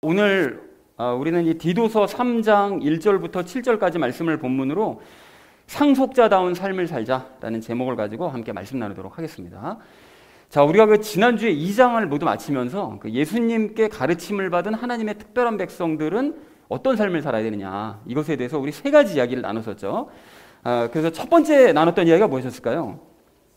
오늘 우리는 이 디도서 3장 1절부터 7절까지 말씀을 본문으로 상속자다운 삶을 살자라는 제목을 가지고 함께 말씀 나누도록 하겠습니다. 자, 우리가 그 지난주에 2장을 모두 마치면서 그 예수님께 가르침을 받은 하나님의 특별한 백성들은 어떤 삶을 살아야 되느냐, 이것에 대해서 우리 세 가지 이야기를 나눴었죠. 그래서 첫 번째 나눴던 이야기가 무엇이었을까요?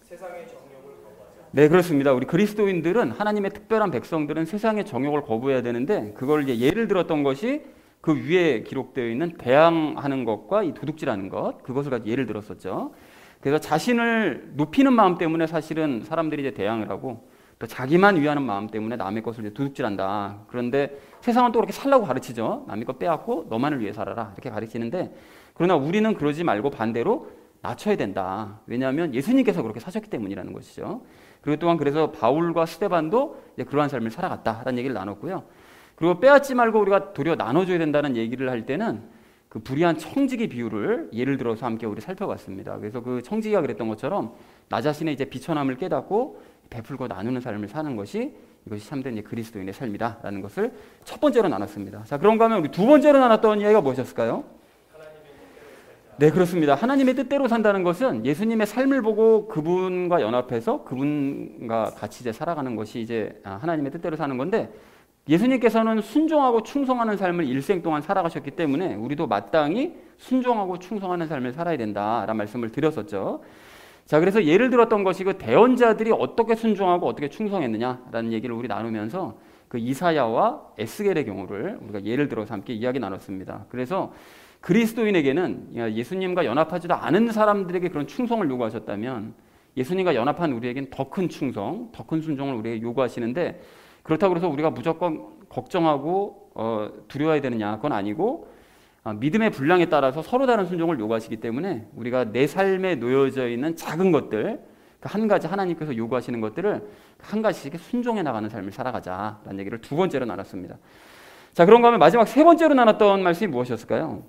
세상의 정욕을 거부하자. 네, 그렇습니다. 우리 그리스도인들은, 하나님의 특별한 백성들은 세상의 정욕을 거부해야 되는데, 그걸 이제 예를 들었던 것이 그 위에 기록되어 있는 배양하는 것과 이 도둑질하는 것, 그것을 가지고 예를 들었었죠. 그래서 자신을 높이는 마음 때문에 사실은 사람들이 이제 대항을 하고, 또 자기만 위하는 마음 때문에 남의 것을 이제 도둑질한다. 그런데 세상은 또 그렇게 살라고 가르치죠. 남의 것 빼앗고 너만을 위해 살아라, 이렇게 가르치는데, 그러나 우리는 그러지 말고 반대로 낮춰야 된다. 왜냐하면 예수님께서 그렇게 사셨기 때문이라는 것이죠. 그리고 또한 그래서 바울과 스데반도 이제 그러한 삶을 살아갔다라는 얘기를 나눴고요. 그리고 빼앗지 말고 우리가 도리어 나눠줘야 된다는 얘기를 할 때는 그 불의한 청지기 비유를 예를 들어서 함께 우리 살펴봤습니다. 그래서 그 청지기가 그랬던 것처럼 나 자신의 이제 비천함을 깨닫고 베풀고 나누는 삶을 사는 것이, 이것이 참된 이제 그리스도인의 삶이다라는 것을 첫 번째로 나눴습니다. 자, 그런가 하면 우리 두 번째로 나눴던 이야기가 무엇이었을까요? 네, 그렇습니다. 하나님의 뜻대로 산다는 것은 예수님의 삶을 보고 그분과 연합해서 그분과 같이 이제 살아가는 것이 이제 하나님의 뜻대로 사는 건데, 예수님께서는 순종하고 충성하는 삶을 일생 동안 살아가셨기 때문에 우리도 마땅히 순종하고 충성하는 삶을 살아야 된다라는 말씀을 드렸었죠. 자, 그래서 예를 들었던 것이 그 대언자들이 어떻게 순종하고 어떻게 충성했느냐라는 얘기를 우리 나누면서 그 이사야와 에스겔의 경우를 우리가 예를 들어서 함께 이야기 나눴습니다. 그래서 그리스도인에게는, 예수님과 연합하지도 않은 사람들에게 그런 충성을 요구하셨다면 예수님과 연합한 우리에게는 더 큰 충성, 더 큰 순종을 우리에게 요구하시는데, 그렇다고 해서 우리가 무조건 걱정하고 두려워야 되느냐, 그건 아니고 믿음의 분량에 따라서 서로 다른 순종을 요구하시기 때문에 우리가 내 삶에 놓여져 있는 작은 것들, 그 한 가지 하나님께서 요구하시는 것들을 한 가지씩 순종해 나가는 삶을 살아가자라는 얘기를 두 번째로 나눴습니다. 자, 그런가 하면 마지막 세 번째로 나눴던 말씀이 무엇이었을까요?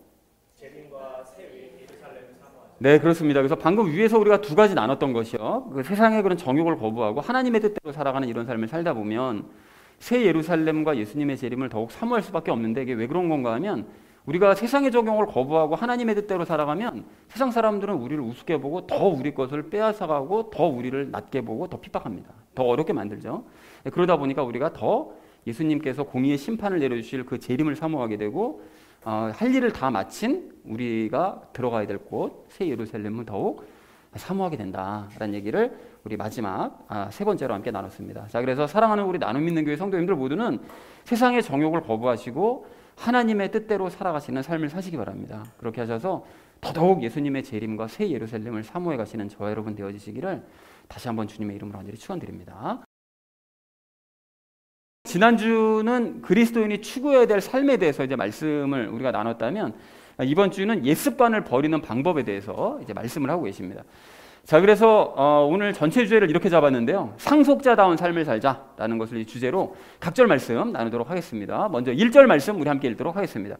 네, 그렇습니다. 그래서 방금 위에서 우리가 두 가지 나눴던 것이요, 그 세상의 그런 정욕을 거부하고 하나님의 뜻대로 살아가는 이런 삶을 살다 보면 새 예루살렘과 예수님의 재림을 더욱 사모할 수밖에 없는데, 이게 왜 그런 건가 하면, 우리가 세상의 정욕을 거부하고 하나님의 뜻대로 살아가면 세상 사람들은 우리를 우습게 보고 더 우리 것을 빼앗아가고 더 우리를 낮게 보고 더 핍박합니다. 더 어렵게 만들죠. 그러다 보니까 우리가 더 예수님께서 공의의 심판을 내려주실 그 재림을 사모하게 되고, 할 일을 다 마친 우리가 들어가야 될 곳 새 예루살렘은 더욱 사모하게 된다라는 얘기를 우리 마지막 세 번째로 함께 나눴습니다. 자, 그래서 사랑하는 우리 나눔 믿는 교회 성도님들 모두는 세상의 정욕을 거부하시고 하나님의 뜻대로 살아가시는 삶을 사시기 바랍니다. 그렇게 하셔서 더더욱 예수님의 재림과 새 예루살렘을 사모해 가시는 저와 여러분 되어지시기를 다시 한번 주님의 이름으로 간절히 축원드립니다. 지난주는 그리스도인이 추구해야 될 삶에 대해서 이제 말씀을 우리가 나눴다면, 이번 주는 옛습관을 버리는 방법에 대해서 이제 말씀을 하고 계십니다. 자, 그래서 오늘 전체 주제를 이렇게 잡았는데요, 상속자다운 삶을 살자라는 것을 이 주제로 각절 말씀 나누도록 하겠습니다. 먼저 1절 말씀 우리 함께 읽도록 하겠습니다.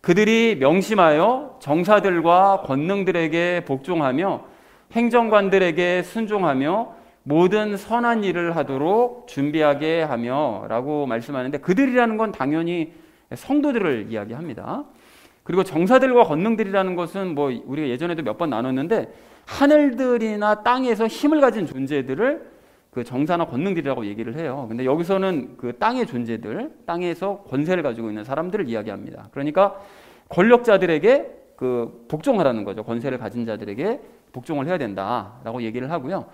그들이 명심하여 정사들과 권능들에게 복종하며 행정관들에게 순종하며 모든 선한 일을 하도록 준비하게 하며 라고 말씀하는데, 그들이라는 건 당연히 성도들을 이야기합니다. 그리고 정사들과 권능들이라는 것은 뭐 우리가 예전에도 몇 번 나눴는데, 하늘들이나 땅에서 힘을 가진 존재들을 그 정사나 권능들이라고 얘기를 해요. 근데 여기서는 그 땅의 존재들, 땅에서 권세를 가지고 있는 사람들을 이야기합니다. 그러니까 권력자들에게 그 복종하라는 거죠. 권세를 가진 자들에게 복종을 해야 된다라고 얘기를 하고요.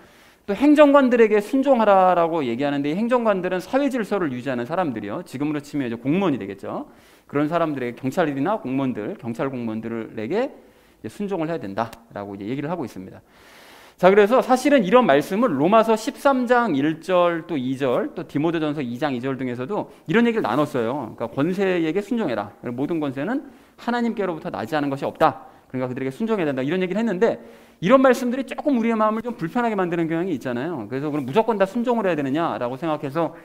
또 행정관들에게 순종하라라고 얘기하는데, 이 행정관들은 사회 질서를 유지하는 사람들이요, 지금으로 치면 이제 공무원이 되겠죠. 그런 사람들에게, 경찰이나 공무원들, 경찰 공무원들에게 순종을 해야 된다라고 이제 얘기를 하고 있습니다. 자, 그래서 사실은 이런 말씀을 로마서 13장 1절 또 2절 또 디모데전서 2장 2절 등에서도 이런 얘기를 나눴어요. 그러니까 권세에게 순종해라. 모든 권세는 하나님께로부터 나지 않은 것이 없다. 그러니까 그들에게 순종해야 된다, 이런 얘기를 했는데, 이런 말씀들이 조금 우리의 마음을 좀 불편하게 만드는 경향이 있잖아요. 그래서 그럼 무조건 다 순종을 해야 되느냐라고 생각해서,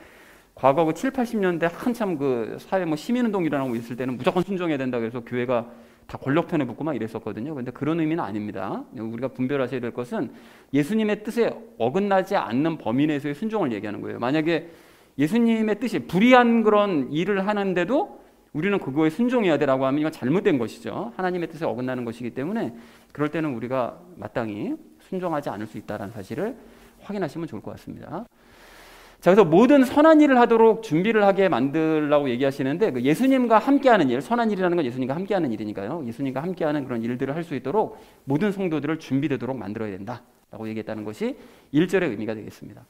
과거 그 7, 80년대 한참 그 사회 뭐 시민운동 일어나고 있을 때는 무조건 순종해야 된다 그래서 교회가 다 권력 편에 붙고 막 이랬었거든요. 근데 그런 의미는 아닙니다. 우리가 분별하셔야 될 것은 예수님의 뜻에 어긋나지 않는 범위 내에서의 순종을 얘기하는 거예요. 만약에 예수님의 뜻이 불의한 그런 일을 하는데도 우리는 그거에 순종해야 되라고 하면 이건 잘못된 것이죠. 하나님의 뜻에 어긋나는 것이기 때문에 그럴 때는 우리가 마땅히 순종하지 않을 수 있다는 사실을 확인하시면 좋을 것 같습니다. 자, 그래서 모든 선한 일을 하도록 준비를 하게 만들라고 얘기하시는데 그 예수님과 함께하는 일, 선한 일이라는 건 예수님과 함께하는 일이니까요. 예수님과 함께하는 그런 일들을 할 수 있도록 모든 성도들을 준비되도록 만들어야 된다라고 얘기했다는 것이 1절의 의미가 되겠습니다.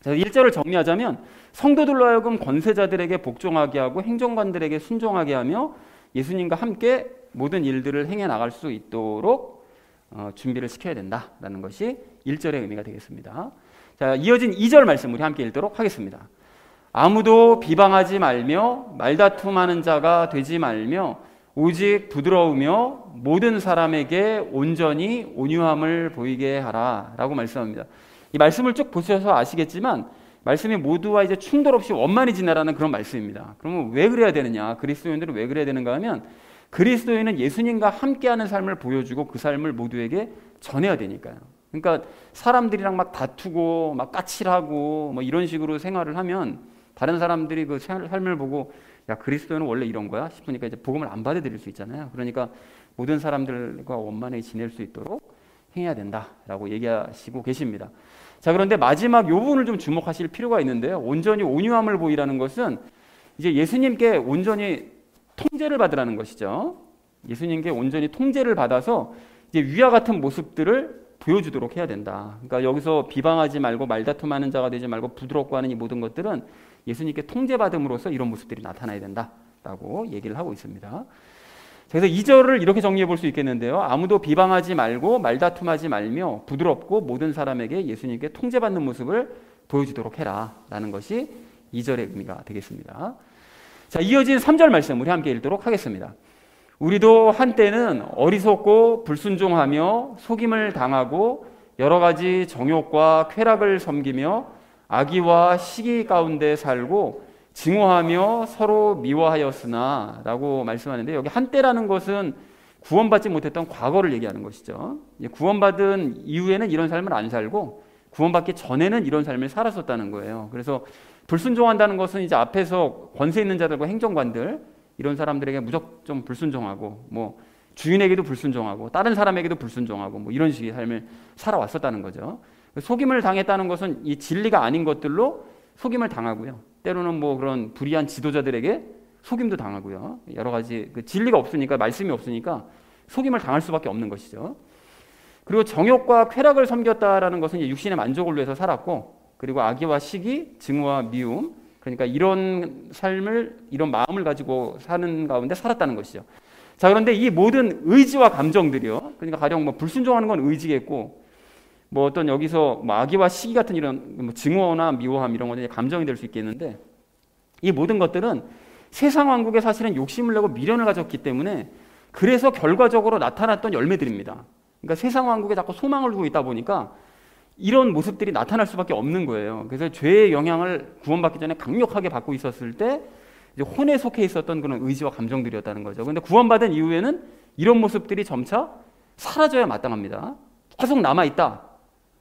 자, 1절을 정리하자면 성도들로 하여금 권세자들에게 복종하게 하고 행정관들에게 순종하게 하며 예수님과 함께 모든 일들을 행해 나갈 수 있도록 준비를 시켜야 된다라는 것이 1절의 의미가 되겠습니다. 자, 이어진 2절 말씀 우리 함께 읽도록 하겠습니다. 아무도 비방하지 말며 말다툼하는 자가 되지 말며 오직 부드러우며 모든 사람에게 온전히 온유함을 보이게 하라 라고 말씀합니다. 이 말씀을 쭉 보셔서 아시겠지만 말씀이 모두와 이제 충돌 없이 원만히 지내라는 그런 말씀입니다. 그러면 왜 그래야 되느냐? 그리스도인들은 왜 그래야 되는가 하면 그리스도인은 예수님과 함께하는 삶을 보여주고 그 삶을 모두에게 전해야 되니까요. 그러니까 사람들이랑 막 다투고 막 까칠하고 뭐 이런 식으로 생활을 하면 다른 사람들이 그 삶을 보고 야, 그리스도인은 원래 이런 거야? 싶으니까 이제 복음을 안 받아들일 수 있잖아요. 그러니까 모든 사람들과 원만히 지낼 수 있도록 행해야 된다라고 얘기하시고 계십니다. 자, 그런데 마지막 요 부분을 좀 주목하실 필요가 있는데요. 온전히 온유함을 보이라는 것은 이제 예수님께 온전히 통제를 받으라는 것이죠. 예수님께 온전히 통제를 받아서 이제 위와 같은 모습들을 보여주도록 해야 된다. 그러니까 여기서 비방하지 말고 말다툼하는 자가 되지 말고 부드럽고 하는 이 모든 것들은 예수님께 통제받음으로써 이런 모습들이 나타나야 된다라고 얘기를 하고 있습니다. 그래서 2절을 이렇게 정리해 볼 수 있겠는데요. 아무도 비방하지 말고 말다툼하지 말며 부드럽고 모든 사람에게 예수님께 통제받는 모습을 보여주도록 해라 라는 것이 2절의 의미가 되겠습니다. 자, 이어진 3절 말씀 우리 함께 읽도록 하겠습니다. 우리도 한때는 어리석고 불순종하며 속임을 당하고 여러 가지 정욕과 쾌락을 섬기며 악의와 시기 가운데 살고 증오하며 서로 미워하였으나 라고 말씀하는데 여기 한때라는 것은 구원받지 못했던 과거를 얘기하는 것이죠. 구원받은 이후에는 이런 삶을 안 살고 구원받기 전에는 이런 삶을 살았었다는 거예요. 그래서 불순종한다는 것은 이제 앞에서 권세 있는 자들과 행정관들 이런 사람들에게 무조건 불순종하고 뭐 주인에게도 불순종하고 다른 사람에게도 불순종하고 뭐 이런 식의 삶을 살아왔었다는 거죠. 속임을 당했다는 것은 이 진리가 아닌 것들로 속임을 당하고요. 때로는 뭐 그런 불의한 지도자들에게 속임도 당하고요. 여러 가지 그 진리가 없으니까 말씀이 없으니까 속임을 당할 수밖에 없는 것이죠. 그리고 정욕과 쾌락을 섬겼다라는 것은 이제 육신의 만족을 위해서 살았고 그리고 악의와 시기, 증오와 미움 그러니까 이런 삶을 이런 마음을 가지고 사는 가운데 살았다는 것이죠. 자, 그런데 이 모든 의지와 감정들이요. 그러니까 가령 뭐 불순종하는 건 의지겠고 뭐 어떤 여기서 뭐 악의와 시기 같은 이런 뭐 증오나 미워함 이런 것들이 감정이 될 수 있겠는데 이 모든 것들은 세상 왕국에 사실은 욕심을 내고 미련을 가졌기 때문에 그래서 결과적으로 나타났던 열매들입니다. 그러니까 세상 왕국에 자꾸 소망을 두고 있다 보니까 이런 모습들이 나타날 수밖에 없는 거예요. 그래서 죄의 영향을 구원받기 전에 강력하게 받고 있었을 때 이제 혼에 속해 있었던 그런 의지와 감정들이었다는 거죠. 그런데 구원받은 이후에는 이런 모습들이 점차 사라져야 마땅합니다. 계속 남아있다.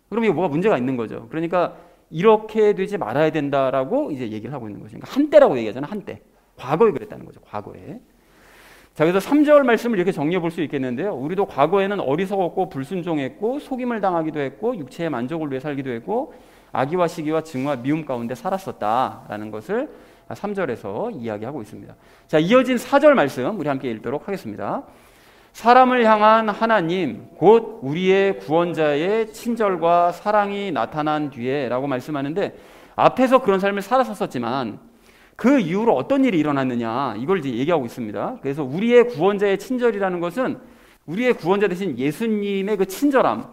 그럼 이게 뭐가 문제가 있는 거죠. 그러니까 이렇게 되지 말아야 된다라고 이제 얘기를 하고 있는 거죠. 그러니까 한때라고 얘기하잖아요. 한때. 과거에 그랬다는 거죠. 과거에. 자, 그래서 3절 말씀을 이렇게 정리해 볼 수 있겠는데요. 우리도 과거에는 어리석었고 불순종했고 속임을 당하기도 했고 육체의 만족을 위해 살기도 했고 악의와 시기와 증오와 미움 가운데 살았었다라는 것을 3절에서 이야기하고 있습니다. 자, 이어진 4절 말씀 우리 함께 읽도록 하겠습니다. 사람을 향한 하나님 곧 우리의 구원자의 친절과 사랑이 나타난 뒤에 라고 말씀하는데 앞에서 그런 삶을 살았었지만 그 이후로 어떤 일이 일어났느냐 이걸 이제 얘기하고 있습니다. 그래서 우리의 구원자의 친절이라는 것은 우리의 구원자 대신 예수님의 그 친절함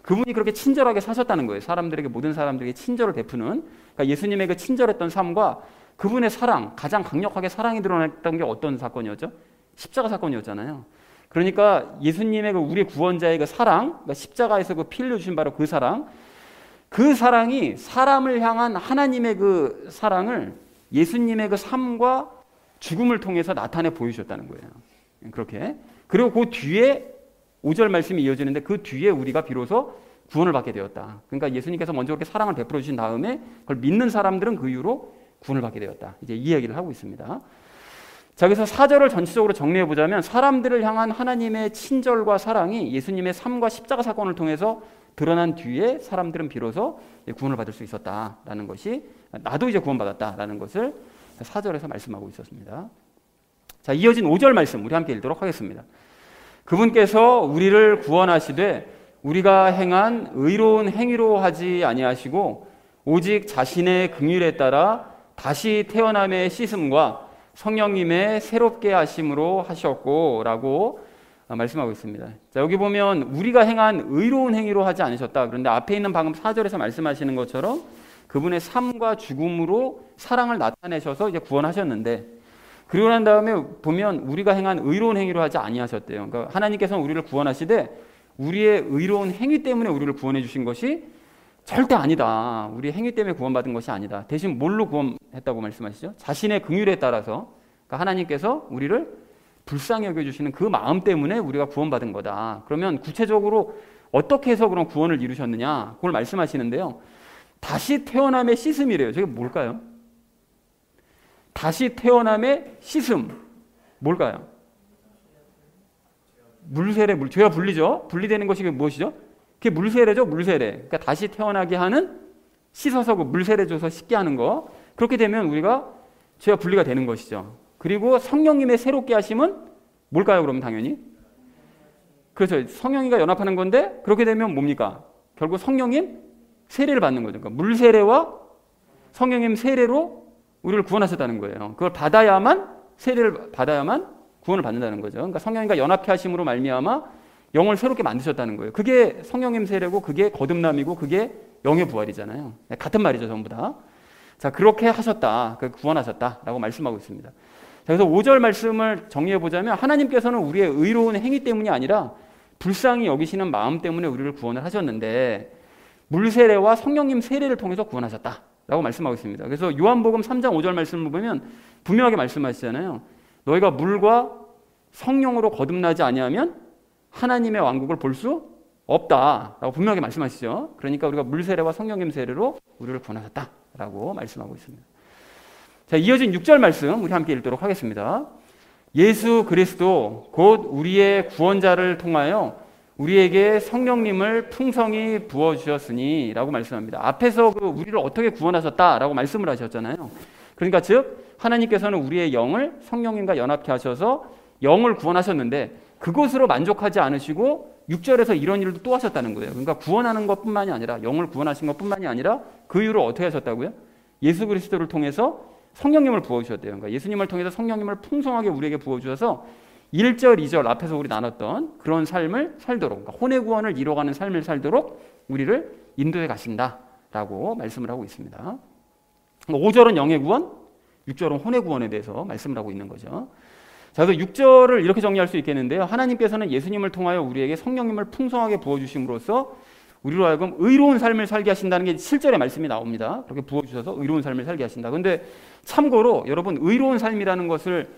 그분이 그렇게 친절하게 사셨다는 거예요. 사람들에게 모든 사람들에게 친절을 베푸는 그러니까 예수님의 그 친절했던 삶과 그분의 사랑 가장 강력하게 사랑이 드러났던 게 어떤 사건이었죠? 십자가 사건이었잖아요. 그러니까 예수님의 그 우리 구원자의 그 사랑 그러니까 십자가에서 그 피 흘려 주신 바로 그 사랑이 사람을 향한 하나님의 그 사랑을 예수님의 그 삶과 죽음을 통해서 나타내 보여주셨다는 거예요. 그렇게. 그리고 그 뒤에 5절 말씀이 이어지는데 그 뒤에 우리가 비로소 구원을 받게 되었다. 그러니까 예수님께서 먼저 그렇게 사랑을 베풀어 주신 다음에 그걸 믿는 사람들은 그 이후로 구원을 받게 되었다. 이제 이 얘기를 하고 있습니다. 자, 그래서 4절을 전체적으로 정리해 보자면 사람들을 향한 하나님의 친절과 사랑이 예수님의 삶과 십자가 사건을 통해서 드러난 뒤에 사람들은 비로소 구원을 받을 수 있었다라는 것이, 나도 이제 구원받았다라는 것을 4절에서 말씀하고 있었습니다. 자, 이어진 5절 말씀 우리 함께 읽도록 하겠습니다. 그분께서 우리를 구원하시되 우리가 행한 의로운 행위로 하지 아니하시고 오직 자신의 긍휼에 따라 다시 태어남의 씻음과 성령님의 새롭게 하심으로 하셨고 라고 말씀하고 있습니다. 자, 여기 보면 우리가 행한 의로운 행위로 하지 않으셨다. 그런데 앞에 있는 방금 4절에서 말씀하시는 것처럼 그분의 삶과 죽음으로 사랑을 나타내셔서 이제 구원하셨는데, 그리고 난 다음에 보면 우리가 행한 의로운 행위로 하지 아니하셨대요. 그러니까 하나님께서는 우리를 구원하시되 우리의 의로운 행위 때문에 우리를 구원해 주신 것이 절대 아니다. 우리 행위 때문에 구원받은 것이 아니다. 대신 뭘로 구원했다고 말씀하시죠? 자신의 긍휼에 따라서, 그러니까 하나님께서 우리를 불쌍히 여겨주시는 그 마음 때문에 우리가 구원받은 거다. 그러면 구체적으로 어떻게 해서 그런 구원을 이루셨느냐, 그걸 말씀하시는데요. 다시 태어남의 씻음이래요. 저게 뭘까요? 다시 태어남의 씻음, 뭘까요? 물세례, 죄가 분리죠. 분리되는 것이 무엇이죠? 그게 물세례죠. 물세례. 그러니까 다시 태어나게 하는, 씻어서 그 물세례 줘서 씻게 하는 거. 그렇게 되면 우리가 죄가 분리가 되는 것이죠. 그리고 성령님의 새롭게 하심은 뭘까요? 그러면 당연히 그렇죠. 성령님과 연합하는 건데, 그렇게 되면 뭡니까? 결국 성령님 세례를 받는 거죠. 그러니까 물세례와 성령님 세례로 우리를 구원하셨다는 거예요. 그걸 받아야만, 세례를 받아야만 구원을 받는다는 거죠. 그러니까 성령님과 연합케 하심으로 말미암아 영을 새롭게 만드셨다는 거예요. 그게 성령님 세례고, 그게 거듭남이고, 그게 영의 부활이잖아요. 같은 말이죠, 전부 다. 자, 그렇게 하셨다, 구원하셨다라고 말씀하고 있습니다. 자, 그래서 5절 말씀을 정리해 보자면 하나님께서는 우리의 의로운 행위 때문이 아니라 불쌍히 여기시는 마음 때문에 우리를 구원을 하셨는데, 물세례와 성령님 세례를 통해서 구원하셨다라고 말씀하고 있습니다. 그래서 요한복음 3장 5절 말씀을 보면 분명하게 말씀하시잖아요. 너희가 물과 성령으로 거듭나지 아니하면 하나님의 왕국을 볼 수 없다라고 분명하게 말씀하시죠. 그러니까 우리가 물세례와 성령님 세례로 우리를 구원하셨다라고 말씀하고 있습니다. 자, 이어진 6절 말씀 우리 함께 읽도록 하겠습니다. 예수 그리스도 곧 우리의 구원자를 통하여 우리에게 성령님을 풍성히 부어주셨으니 라고 말씀합니다. 앞에서 우리를 어떻게 구원하셨다라고 말씀을 하셨잖아요. 그러니까 즉 하나님께서는 우리의 영을 성령님과 연합케 하셔서 영을 구원하셨는데, 그것으로 만족하지 않으시고 6절에서 이런 일도 또 하셨다는 거예요. 그러니까 구원하는 것뿐만이 아니라, 영을 구원하신 것뿐만이 아니라 그 이후로 어떻게 하셨다고요? 예수 그리스도를 통해서 성령님을 부어주셨대요. 그러니까 예수님을 통해서 성령님을 풍성하게 우리에게 부어주셔서 1절, 2절 앞에서 우리 나눴던 그런 삶을 살도록, 그러니까 혼의 구원을 이뤄가는 삶을 살도록 우리를 인도해 가신다라고 말씀을 하고 있습니다. 5절은 영의 구원, 6절은 혼의 구원에 대해서 말씀을 하고 있는 거죠. 자, 그래서 6절을 이렇게 정리할 수 있겠는데요. 하나님께서는 예수님을 통하여 우리에게 성령님을 풍성하게 부어주심으로써 우리로 하여금 의로운 삶을 살게 하신다는 게 7절의 말씀이 나옵니다. 그렇게 부어주셔서 의로운 삶을 살게 하신다. 그런데 참고로 여러분, 의로운 삶이라는 것을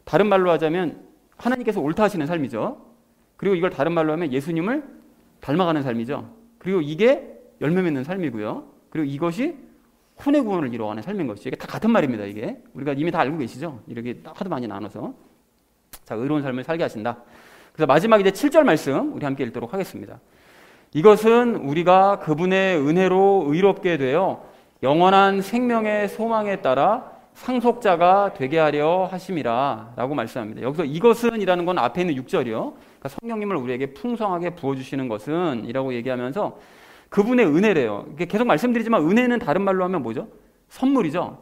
다른 말로 하자면 하나님께서 옳다 하시는 삶이죠. 그리고 이걸 다른 말로 하면 예수님을 닮아가는 삶이죠. 그리고 이게 열매 맺는 삶이고요. 그리고 이것이 혼의 구원을 이루어가는 삶인 것이죠. 이게 다 같은 말입니다. 이게 우리가 이미 다 알고 계시죠. 이렇게 하도 많이 나눠서. 자, 의로운 삶을 살게 하신다. 그래서 마지막 이제 7절 말씀 우리 함께 읽도록 하겠습니다. 이것은 우리가 그분의 은혜로 의롭게 되어 영원한 생명의 소망에 따라 상속자가 되게 하려 하심이라 라고 말씀합니다. 여기서 이것은 이라는 건 앞에 있는 6절이요. 그러니까 성령님을 우리에게 풍성하게 부어주시는 것은 이라고 얘기하면서 그분의 은혜래요. 계속 말씀드리지만 은혜는 다른 말로 하면 뭐죠? 선물이죠.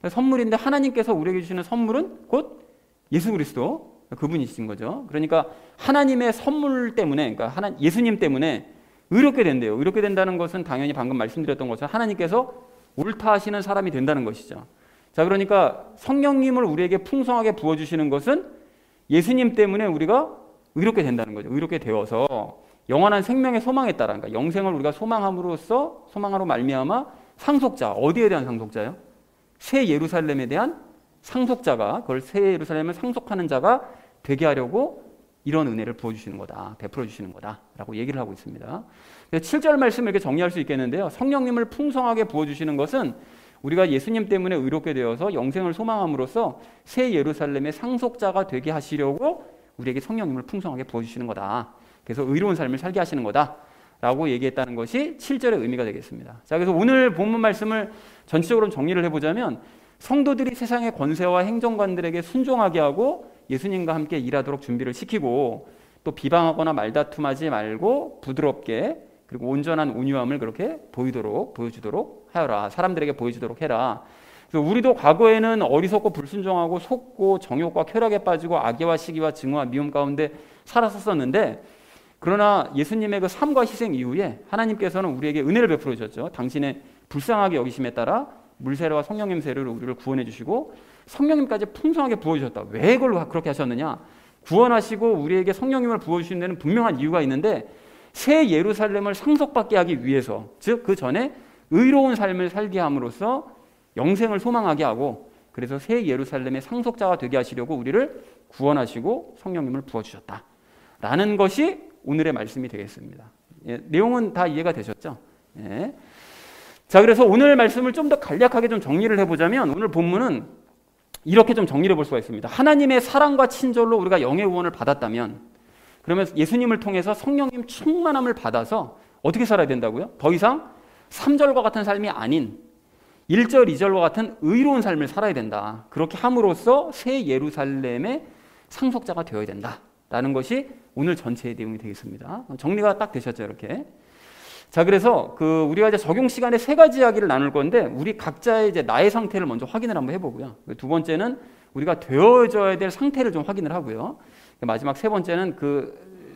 선물인데 하나님께서 우리에게 주시는 선물은 곧 예수 그리스도, 그분이신 거죠. 그러니까 하나님의 선물 때문에, 그러니까 예수님 때문에 의롭게 된대요. 의롭게 된다는 것은 당연히 방금 말씀드렸던 것처럼 하나님께서 옳다 하시는 사람이 된다는 것이죠. 자, 그러니까 성령님을 우리에게 풍성하게 부어주시는 것은 예수님 때문에 우리가 의롭게 된다는 거죠. 의롭게 되어서 영원한 생명의 소망에 따라, 그러니까 영생을 우리가 소망함으로써, 소망으로 말미암아 상속자, 어디에 대한 상속자요? 새 예루살렘에 대한 상속자가, 그걸 새 예루살렘을 상속하는 자가 되게 하려고 이런 은혜를 부어주시는 거다, 베풀어 주시는 거다라고 얘기를 하고 있습니다. 7절 말씀을 이렇게 정리할 수 있겠는데요. 성령님을 풍성하게 부어주시는 것은 우리가 예수님 때문에 의롭게 되어서 영생을 소망함으로써 새 예루살렘의 상속자가 되게 하시려고 우리에게 성령님을 풍성하게 부어주시는 거다. 그래서 의로운 삶을 살게 하시는 거다 라고 얘기했다는 것이 7절의 의미가 되겠습니다. 자, 그래서 오늘 본문 말씀을 전체적으로 정리를 해보자면 성도들이 세상의 권세와 행정관들에게 순종하게 하고 예수님과 함께 일하도록 준비를 시키고 또 비방하거나 말다툼하지 말고 부드럽게 그리고 온전한 온유함을 그렇게 보여주도록 하여라. 사람들에게 보여주도록 해라. 그래서 우리도 과거에는 어리석고 불순종하고 속고 정욕과 쾌락에 빠지고 악의와 시기와 증오와 미움 가운데 살았었는데 그러나 예수님의 그 삶과 희생 이후에 하나님께서는 우리에게 은혜를 베풀어 주셨죠. 당신의 불쌍하게 여기심에 따라 물세례와 성령님 세례로 우리를 구원해 주시고 성령님까지 풍성하게 부어주셨다. 왜 그걸 그렇게 하셨느냐? 구원하시고 우리에게 성령님을 부어주시는 데는 분명한 이유가 있는데 새 예루살렘을 상속받게 하기 위해서, 즉 그 전에 의로운 삶을 살게 함으로써 영생을 소망하게 하고 그래서 새 예루살렘의 상속자가 되게 하시려고 우리를 구원하시고 성령님을 부어주셨다라는 것이 오늘의 말씀이 되겠습니다. 예, 내용은 다 이해가 되셨죠? 예. 자, 그래서 오늘 말씀을 좀 더 간략하게 좀 정리를 해보자면 오늘 본문은 이렇게 좀 정리해 볼 수가 있습니다. 하나님의 사랑과 친절로 우리가 영의 구원을 받았다면 그러면 예수님을 통해서 성령님 충만함을 받아서 어떻게 살아야 된다고요? 더 이상 3절과 같은 삶이 아닌 1절, 2절과 같은 의로운 삶을 살아야 된다. 그렇게 함으로써 새 예루살렘의 상속자가 되어야 된다라는 것이 오늘 전체의 내용이 되겠습니다. 정리가 딱 되셨죠, 이렇게. 자, 그래서 우리가 이제 적용 시간에 3가지 이야기를 나눌 건데 우리 각자의 이제 나의 상태를 먼저 확인을 한번 해보고요. 두 번째는 우리가 되어져야 될 상태를 좀 확인을 하고요. 마지막 3번째는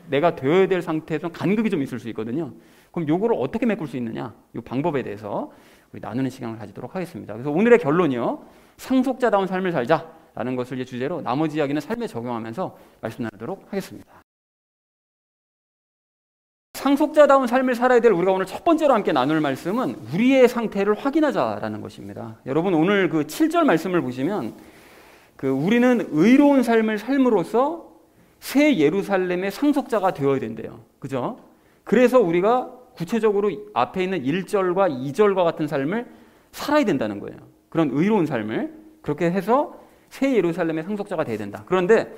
내가 되어야 될 상태에 좀 간극이 좀 있을 수 있거든요. 그럼 요거를 어떻게 메꿀 수 있느냐? 이 방법에 대해서 우리 나누는 시간을 가지도록 하겠습니다. 그래서 오늘의 결론이요. 상속자다운 삶을 살자라는 것을 이제 주제로 나머지 이야기는 삶에 적용하면서 말씀 나누도록 하겠습니다. 상속자다운 삶을 살아야 될 우리가 오늘 첫 번째로 함께 나눌 말씀은 우리의 상태를 확인하자라는 것입니다. 여러분 오늘 7절 말씀을 보시면 우리는 의로운 삶을 삶으로써 새 예루살렘의 상속자가 되어야 된대요. 그죠? 그래서 우리가 구체적으로 앞에 있는 1절과 2절과 같은 삶을 살아야 된다는 거예요. 그런 의로운 삶을 그렇게 해서 새 예루살렘의 상속자가 되어야 된다. 그런데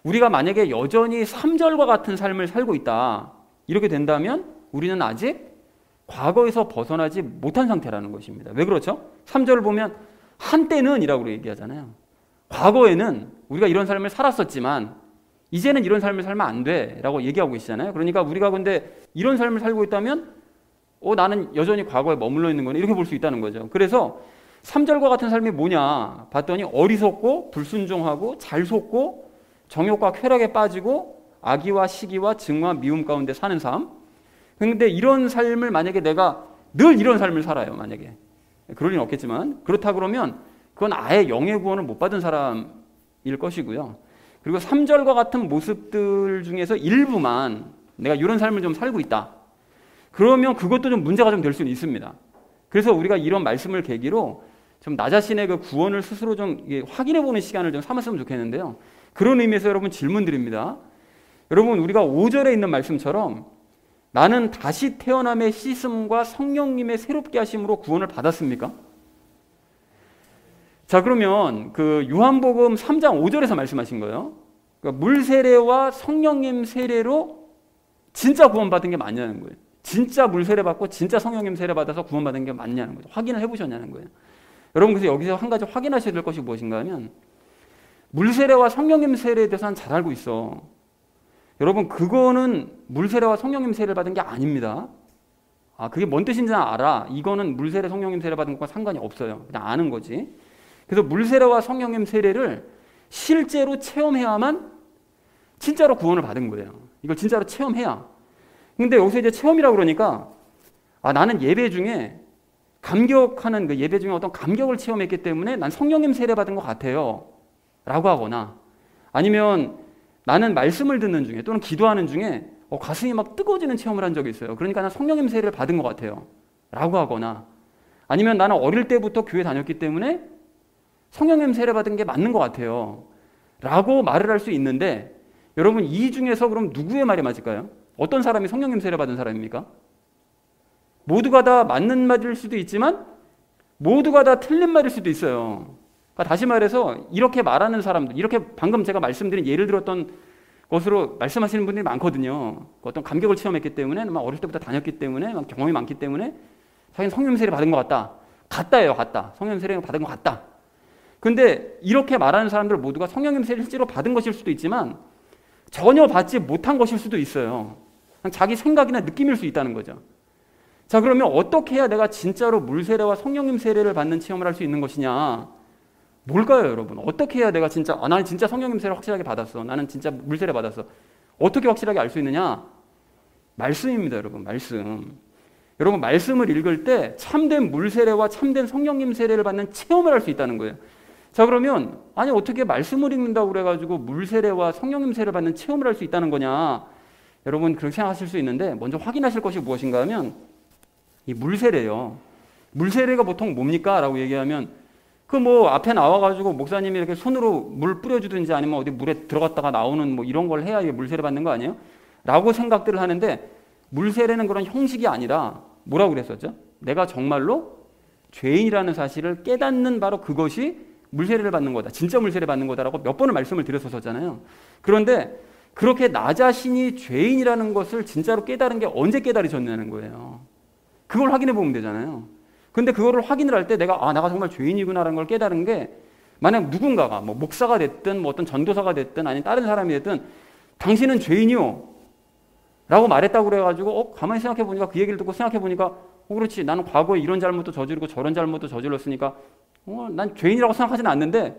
우리가 만약에 여전히 3절과 같은 삶을 살고 있다. 이렇게 된다면 우리는 아직 과거에서 벗어나지 못한 상태라는 것입니다. 왜 그렇죠? 3절을 보면 한때는 이라고 얘기하잖아요. 과거에는 우리가 이런 삶을 살았었지만 이제는 이런 삶을 살면 안 돼 라고 얘기하고 계시잖아요. 그러니까 우리가 근데 이런 삶을 살고 있다면 나는 여전히 과거에 머물러 있는 거네 이렇게 볼 수 있다는 거죠. 그래서 3절과 같은 삶이 뭐냐 봤더니 어리석고 불순종하고 잘 속고 정욕과 쾌락에 빠지고 악의와 시기와 증오와 미움 가운데 사는 삶. 그런데 이런 삶을 만약에 내가 늘 이런 삶을 살아요. 만약에 그럴 리는 없겠지만 그렇다 그러면 그건 아예 영의 구원을 못 받은 사람일 것이고요. 그리고 3절과 같은 모습들 중에서 일부만 내가 이런 삶을 좀 살고 있다. 그러면 그것도 좀 문제가 좀 될 수는 있습니다. 그래서 우리가 이런 말씀을 계기로 좀 나 자신의 그 구원을 스스로 좀 확인해 보는 시간을 좀 삼았으면 좋겠는데요. 그런 의미에서 여러분 질문 드립니다. 여러분 우리가 5절에 있는 말씀처럼 나는 다시 태어남의 씻음과 성령님의 새롭게 하심으로 구원을 받았습니까? 자, 그러면 요한복음 3장 5절에서 말씀하신 거예요. 그러니까 물 세례와 성령님 세례로 진짜 구원받은 게 맞냐는 거예요. 진짜 물 세례 받고 진짜 성령님 세례 받아서 구원받은 게 맞냐는 거죠. 확인을 해보셨냐는 거예요. 여러분 그래서 여기서 한 가지 확인하셔야 될 것이 무엇인가 하면 물 세례와 성령님 세례에 대해서는 잘 알고 있어. 여러분 그거는 물 세례와 성령님 세례를 받은 게 아닙니다. 그게 뭔 뜻인지 알아. 이거는 물 세례, 성령님 세례 받은 것과 상관이 없어요. 그냥 아는 거지. 그래서 물 세례와 성령님 세례를 실제로 체험해야만 진짜로 구원을 받은 거예요. 이걸 진짜로 체험해야. 근데 여기서 이제 체험이라고 그러니까 나는 예배 중에 감격하는 예배 중에 어떤 감격을 체험했기 때문에 난 성령님 세례 받은 것 같아요. 라고 하거나 아니면 나는 말씀을 듣는 중에 또는 기도하는 중에 가슴이 막 뜨거워지는 체험을 한 적이 있어요. 그러니까 난 성령님 세례를 받은 것 같아요. 라고 하거나 아니면 나는 어릴 때부터 교회 다녔기 때문에 성령님 세례 받은 게 맞는 것 같아요. 라고 말을 할 수 있는데 여러분 이 중에서 그럼 누구의 말이 맞을까요? 어떤 사람이 성령님 세례 받은 사람입니까? 모두가 다 맞는 말일 수도 있지만 모두가 다 틀린 말일 수도 있어요. 그러니까 다시 말해서 이렇게 말하는 사람들, 이렇게 방금 제가 말씀드린 예를 들었던 것으로 말씀하시는 분들이 많거든요. 어떤 감격을 체험했기 때문에, 막 어릴 때부터 다녔기 때문에, 막 경험이 많기 때문에 자기는 성령 세례 받은 것 같다. 같다예요, 같다. 성령 세례 받은 것 같다. 근데 이렇게 말하는 사람들 모두가 성령 세례를 실제로 받은 것일 수도 있지만 전혀 받지 못한 것일 수도 있어요. 그냥 자기 생각이나 느낌일 수 있다는 거죠. 자, 그러면 어떻게 해야 내가 진짜로 물세례와 성령님 세례를 받는 체험을 할 수 있는 것이냐? 뭘까요, 여러분? 어떻게 해야 내가 진짜 나는 진짜 성령님 세례 확실하게 받았어. 나는 진짜 물세례 받았어. 어떻게 확실하게 알 수 있느냐? 말씀입니다, 여러분. 말씀. 여러분 말씀을 읽을 때 참된 물세례와 참된 성령님 세례를 받는 체험을 할 수 있다는 거예요. 자, 그러면 아니 어떻게 말씀을 읽는다고 그래가지고 물세례와 성령님 세례를 받는 체험을 할 수 있다는 거냐? 여러분 그렇게 생각하실 수 있는데 먼저 확인하실 것이 무엇인가 하면 이 물세례요. 물세례가 보통 뭡니까? 라고 얘기하면 그 뭐 앞에 나와가지고 목사님이 이렇게 손으로 물 뿌려주든지 아니면 어디 물에 들어갔다가 나오는 뭐 이런 걸 해야 물세례 받는 거 아니에요? 라고 생각들을 하는데 물세례는 그런 형식이 아니라 뭐라고 그랬었죠? 내가 정말로 죄인이라는 사실을 깨닫는 바로 그것이 물세례를 받는 거다. 진짜 물세례 받는 거다라고 몇 번을 말씀을 드렸었잖아요. 그런데 그렇게 나 자신이 죄인이라는 것을 진짜로 깨달은 게 언제 깨달으셨냐는 거예요. 그걸 확인해 보면 되잖아요. 근데 그거를 확인을 할 때 내가 내가 정말 죄인이구나라는 걸 깨달은 게 만약 누군가가 뭐 목사가 됐든 뭐 어떤 전도사가 됐든 아니면 다른 사람이 됐든 당신은 죄인이요 라고 말했다고 그래가지고 가만히 생각해 보니까 그 얘기를 듣고 생각해 보니까 그렇지 나는 과거에 이런 잘못도 저지르고 저런 잘못도 저질렀으니까 난 죄인이라고 생각하지는 않는데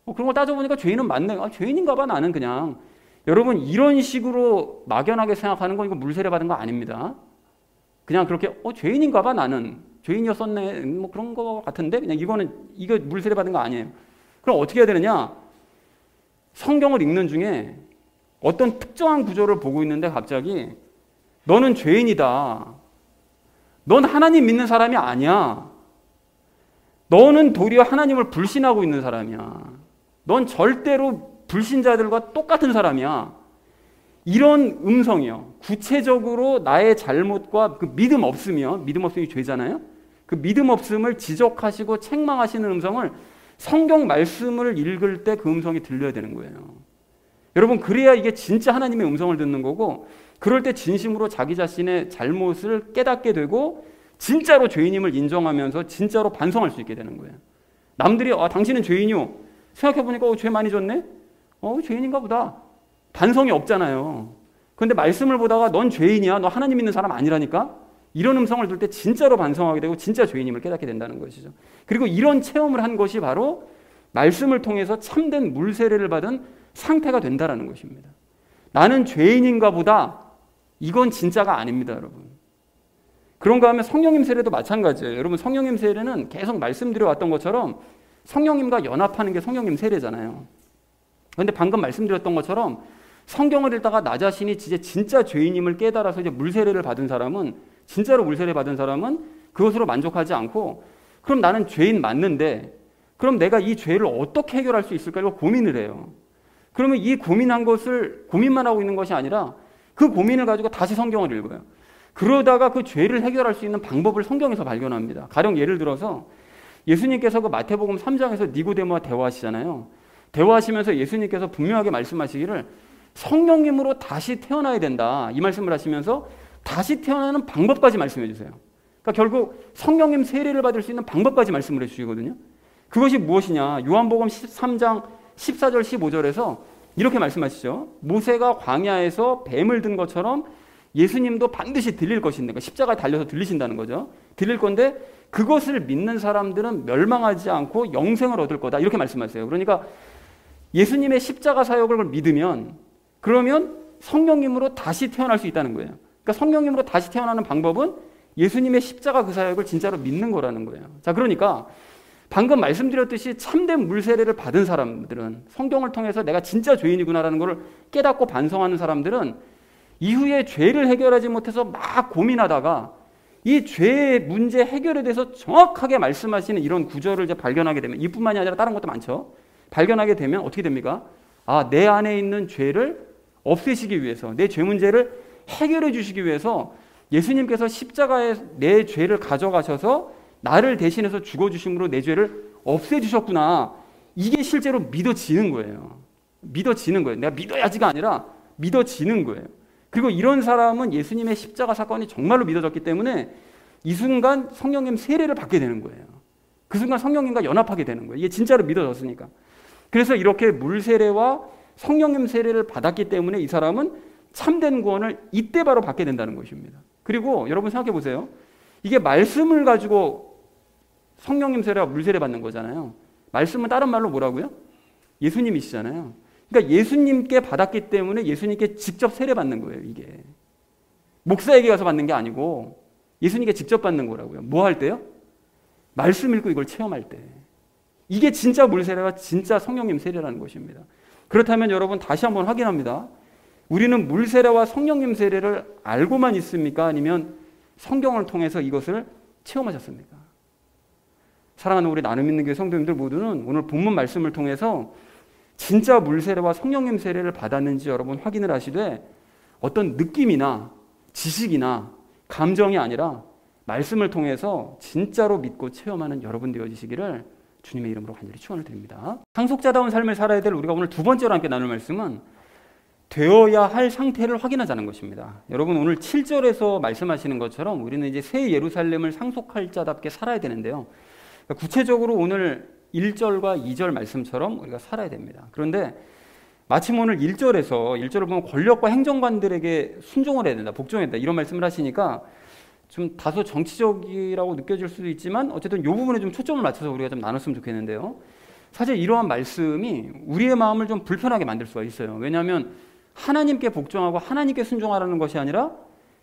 그런 걸 따져보니까 죄인은 맞네. 죄인인가 봐 나는 그냥. 여러분 이런 식으로 막연하게 생각하는 건 이거 물세례 받은 거 아닙니다. 그냥 그렇게 죄인인가 봐 나는 죄인이었었네 뭐 그런 거 같은데 그냥 이거 물세례 받은 거 아니에요. 그럼 어떻게 해야 되느냐? 성경을 읽는 중에 어떤 특정한 구조를 보고 있는데 갑자기 너는 죄인이다. 넌 하나님 믿는 사람이 아니야. 너는 도리어 하나님을 불신하고 있는 사람이야. 넌 절대로 불신자들과 똑같은 사람이야. 이런 음성이요. 구체적으로 나의 잘못과 그 믿음 없음이 죄잖아요. 그 믿음 없음을 지적하시고 책망하시는 음성을 성경 말씀을 읽을 때 그 음성이 들려야 되는 거예요. 여러분 그래야 이게 진짜 하나님의 음성을 듣는 거고 그럴 때 진심으로 자기 자신의 잘못을 깨닫게 되고 진짜로 죄인임을 인정하면서 진짜로 반성할 수 있게 되는 거예요. 남들이 당신은 죄인이요. 생각해보니까 죄 많이 졌네? 죄인인가 보다. 반성이 없잖아요. 그런데 말씀을 보다가 넌 죄인이야. 너 하나님 믿는 사람 아니라니까? 이런 음성을 들을 때 진짜로 반성하게 되고 진짜 죄인임을 깨닫게 된다는 것이죠. 그리고 이런 체험을 한 것이 바로 말씀을 통해서 참된 물세례를 받은 상태가 된다는 것입니다. 나는 죄인인가 보다. 이건 진짜가 아닙니다, 여러분. 그런가 하면 성령님 세례도 마찬가지예요. 여러분 성령님 세례는 계속 말씀드려왔던 것처럼 성령님과 연합하는 게 성령님 세례잖아요. 그런데 방금 말씀드렸던 것처럼 성경을 읽다가 나 자신이 진짜 죄인임을 깨달아서 이제 물세례를 받은 사람은 진짜로 물세례 받은 사람은 그것으로 만족하지 않고 그럼 나는 죄인 맞는데 그럼 내가 이 죄를 어떻게 해결할 수 있을까 이거 고민을 해요. 그러면 이 고민한 것을 고민만 하고 있는 것이 아니라 그 고민을 가지고 다시 성경을 읽어요. 그러다가 그 죄를 해결할 수 있는 방법을 성경에서 발견합니다. 가령 예를 들어서 예수님께서 그 마태복음 3장에서 니고데모와 대화하시잖아요. 대화하시면서 예수님께서 분명하게 말씀하시기를 성령님으로 다시 태어나야 된다. 이 말씀을 하시면서 다시 태어나는 방법까지 말씀해 주세요. 그러니까 결국 성령님 세례를 받을 수 있는 방법까지 말씀을 해 주시거든요. 그것이 무엇이냐? 요한복음 13장 14절 15절에서 이렇게 말씀하시죠. 모세가 광야에서 뱀을 든 것처럼 예수님도 반드시 들릴 것인데, 그러니까 십자가에 달려서 들리신다는 거죠. 들릴 건데 그것을 믿는 사람들은 멸망하지 않고 영생을 얻을 거다. 이렇게 말씀하세요. 그러니까 예수님의 십자가 사역을 믿으면 그러면 성령님으로 다시 태어날 수 있다는 거예요. 그러니까 성령님으로 다시 태어나는 방법은 예수님의 십자가 그 사역을 진짜로 믿는 거라는 거예요. 자, 그러니까 방금 말씀드렸듯이 참된 물세례를 받은 사람들은 성경을 통해서 내가 진짜 죄인이구나라는 걸 깨닫고 반성하는 사람들은 이후에 죄를 해결하지 못해서 막 고민하다가 이 죄의 문제 해결에 대해서 정확하게 말씀하시는 이런 구절을 이제 발견하게 되면 이뿐만이 아니라 다른 것도 많죠. 발견하게 되면 어떻게 됩니까? 내 안에 있는 죄를 없애시기 위해서, 내 죄 문제를 해결해 주시기 위해서 예수님께서 십자가에 내 죄를 가져가셔서 나를 대신해서 죽어주심으로 내 죄를 없애주셨구나. 이게 실제로 믿어지는 거예요. 믿어지는 거예요. 내가 믿어야지가 아니라 믿어지는 거예요. 그리고 이런 사람은 예수님의 십자가 사건이 정말로 믿어졌기 때문에 이 순간 성령님 세례를 받게 되는 거예요. 그 순간 성령님과 연합하게 되는 거예요. 이게 진짜로 믿어졌으니까. 그래서 이렇게 물 세례와 성령님 세례를 받았기 때문에 이 사람은 참된 구원을 이때 바로 받게 된다는 것입니다. 그리고 여러분 생각해 보세요. 이게 말씀을 가지고 성령님 세례와 물 세례 받는 거잖아요. 말씀은 다른 말로 뭐라고요? 예수님이시잖아요. 그러니까 예수님께 받았기 때문에 예수님께 직접 세례 받는 거예요. 이게 목사에게 가서 받는 게 아니고 예수님께 직접 받는 거라고요. 뭐 할 때요? 말씀 읽고 이걸 체험할 때. 이게 진짜 물 세례와 진짜 성령님 세례라는 것입니다. 그렇다면 여러분 다시 한번 확인합니다. 우리는 물 세례와 성령님 세례를 알고만 있습니까? 아니면 성경을 통해서 이것을 체험하셨습니까? 사랑하는 우리 나눔 있는 교회 성도님들 모두는 오늘 본문 말씀을 통해서 진짜 물 세례와 성령님 세례를 받았는지 여러분 확인을 하시되 어떤 느낌이나 지식이나 감정이 아니라 말씀을 통해서 진짜로 믿고 체험하는 여러분 되어지시기를 주님의 이름으로 간절히 축원을 드립니다. 상속자다운 삶을 살아야 될 우리가 오늘 두 번째로 함께 나눌 말씀은 되어야 할 상태를 확인하자는 것입니다. 여러분 오늘 7절에서 말씀하시는 것처럼 우리는 이제 새 예루살렘을 상속할 자답게 살아야 되는데요. 그러니까 구체적으로 오늘 1절과 2절 말씀처럼 우리가 살아야 됩니다. 그런데 마침 오늘 1절을 보면 권력과 행정관들에게 순종을 해야 된다, 복종해야 된다 이런 말씀을 하시니까 좀 다소 정치적이라고 느껴질 수도 있지만 어쨌든 이 부분에 좀 초점을 맞춰서 우리가 좀 나눴으면 좋겠는데요. 사실 이러한 말씀이 우리의 마음을 좀 불편하게 만들 수가 있어요. 왜냐하면 하나님께 복종하고 하나님께 순종하라는 것이 아니라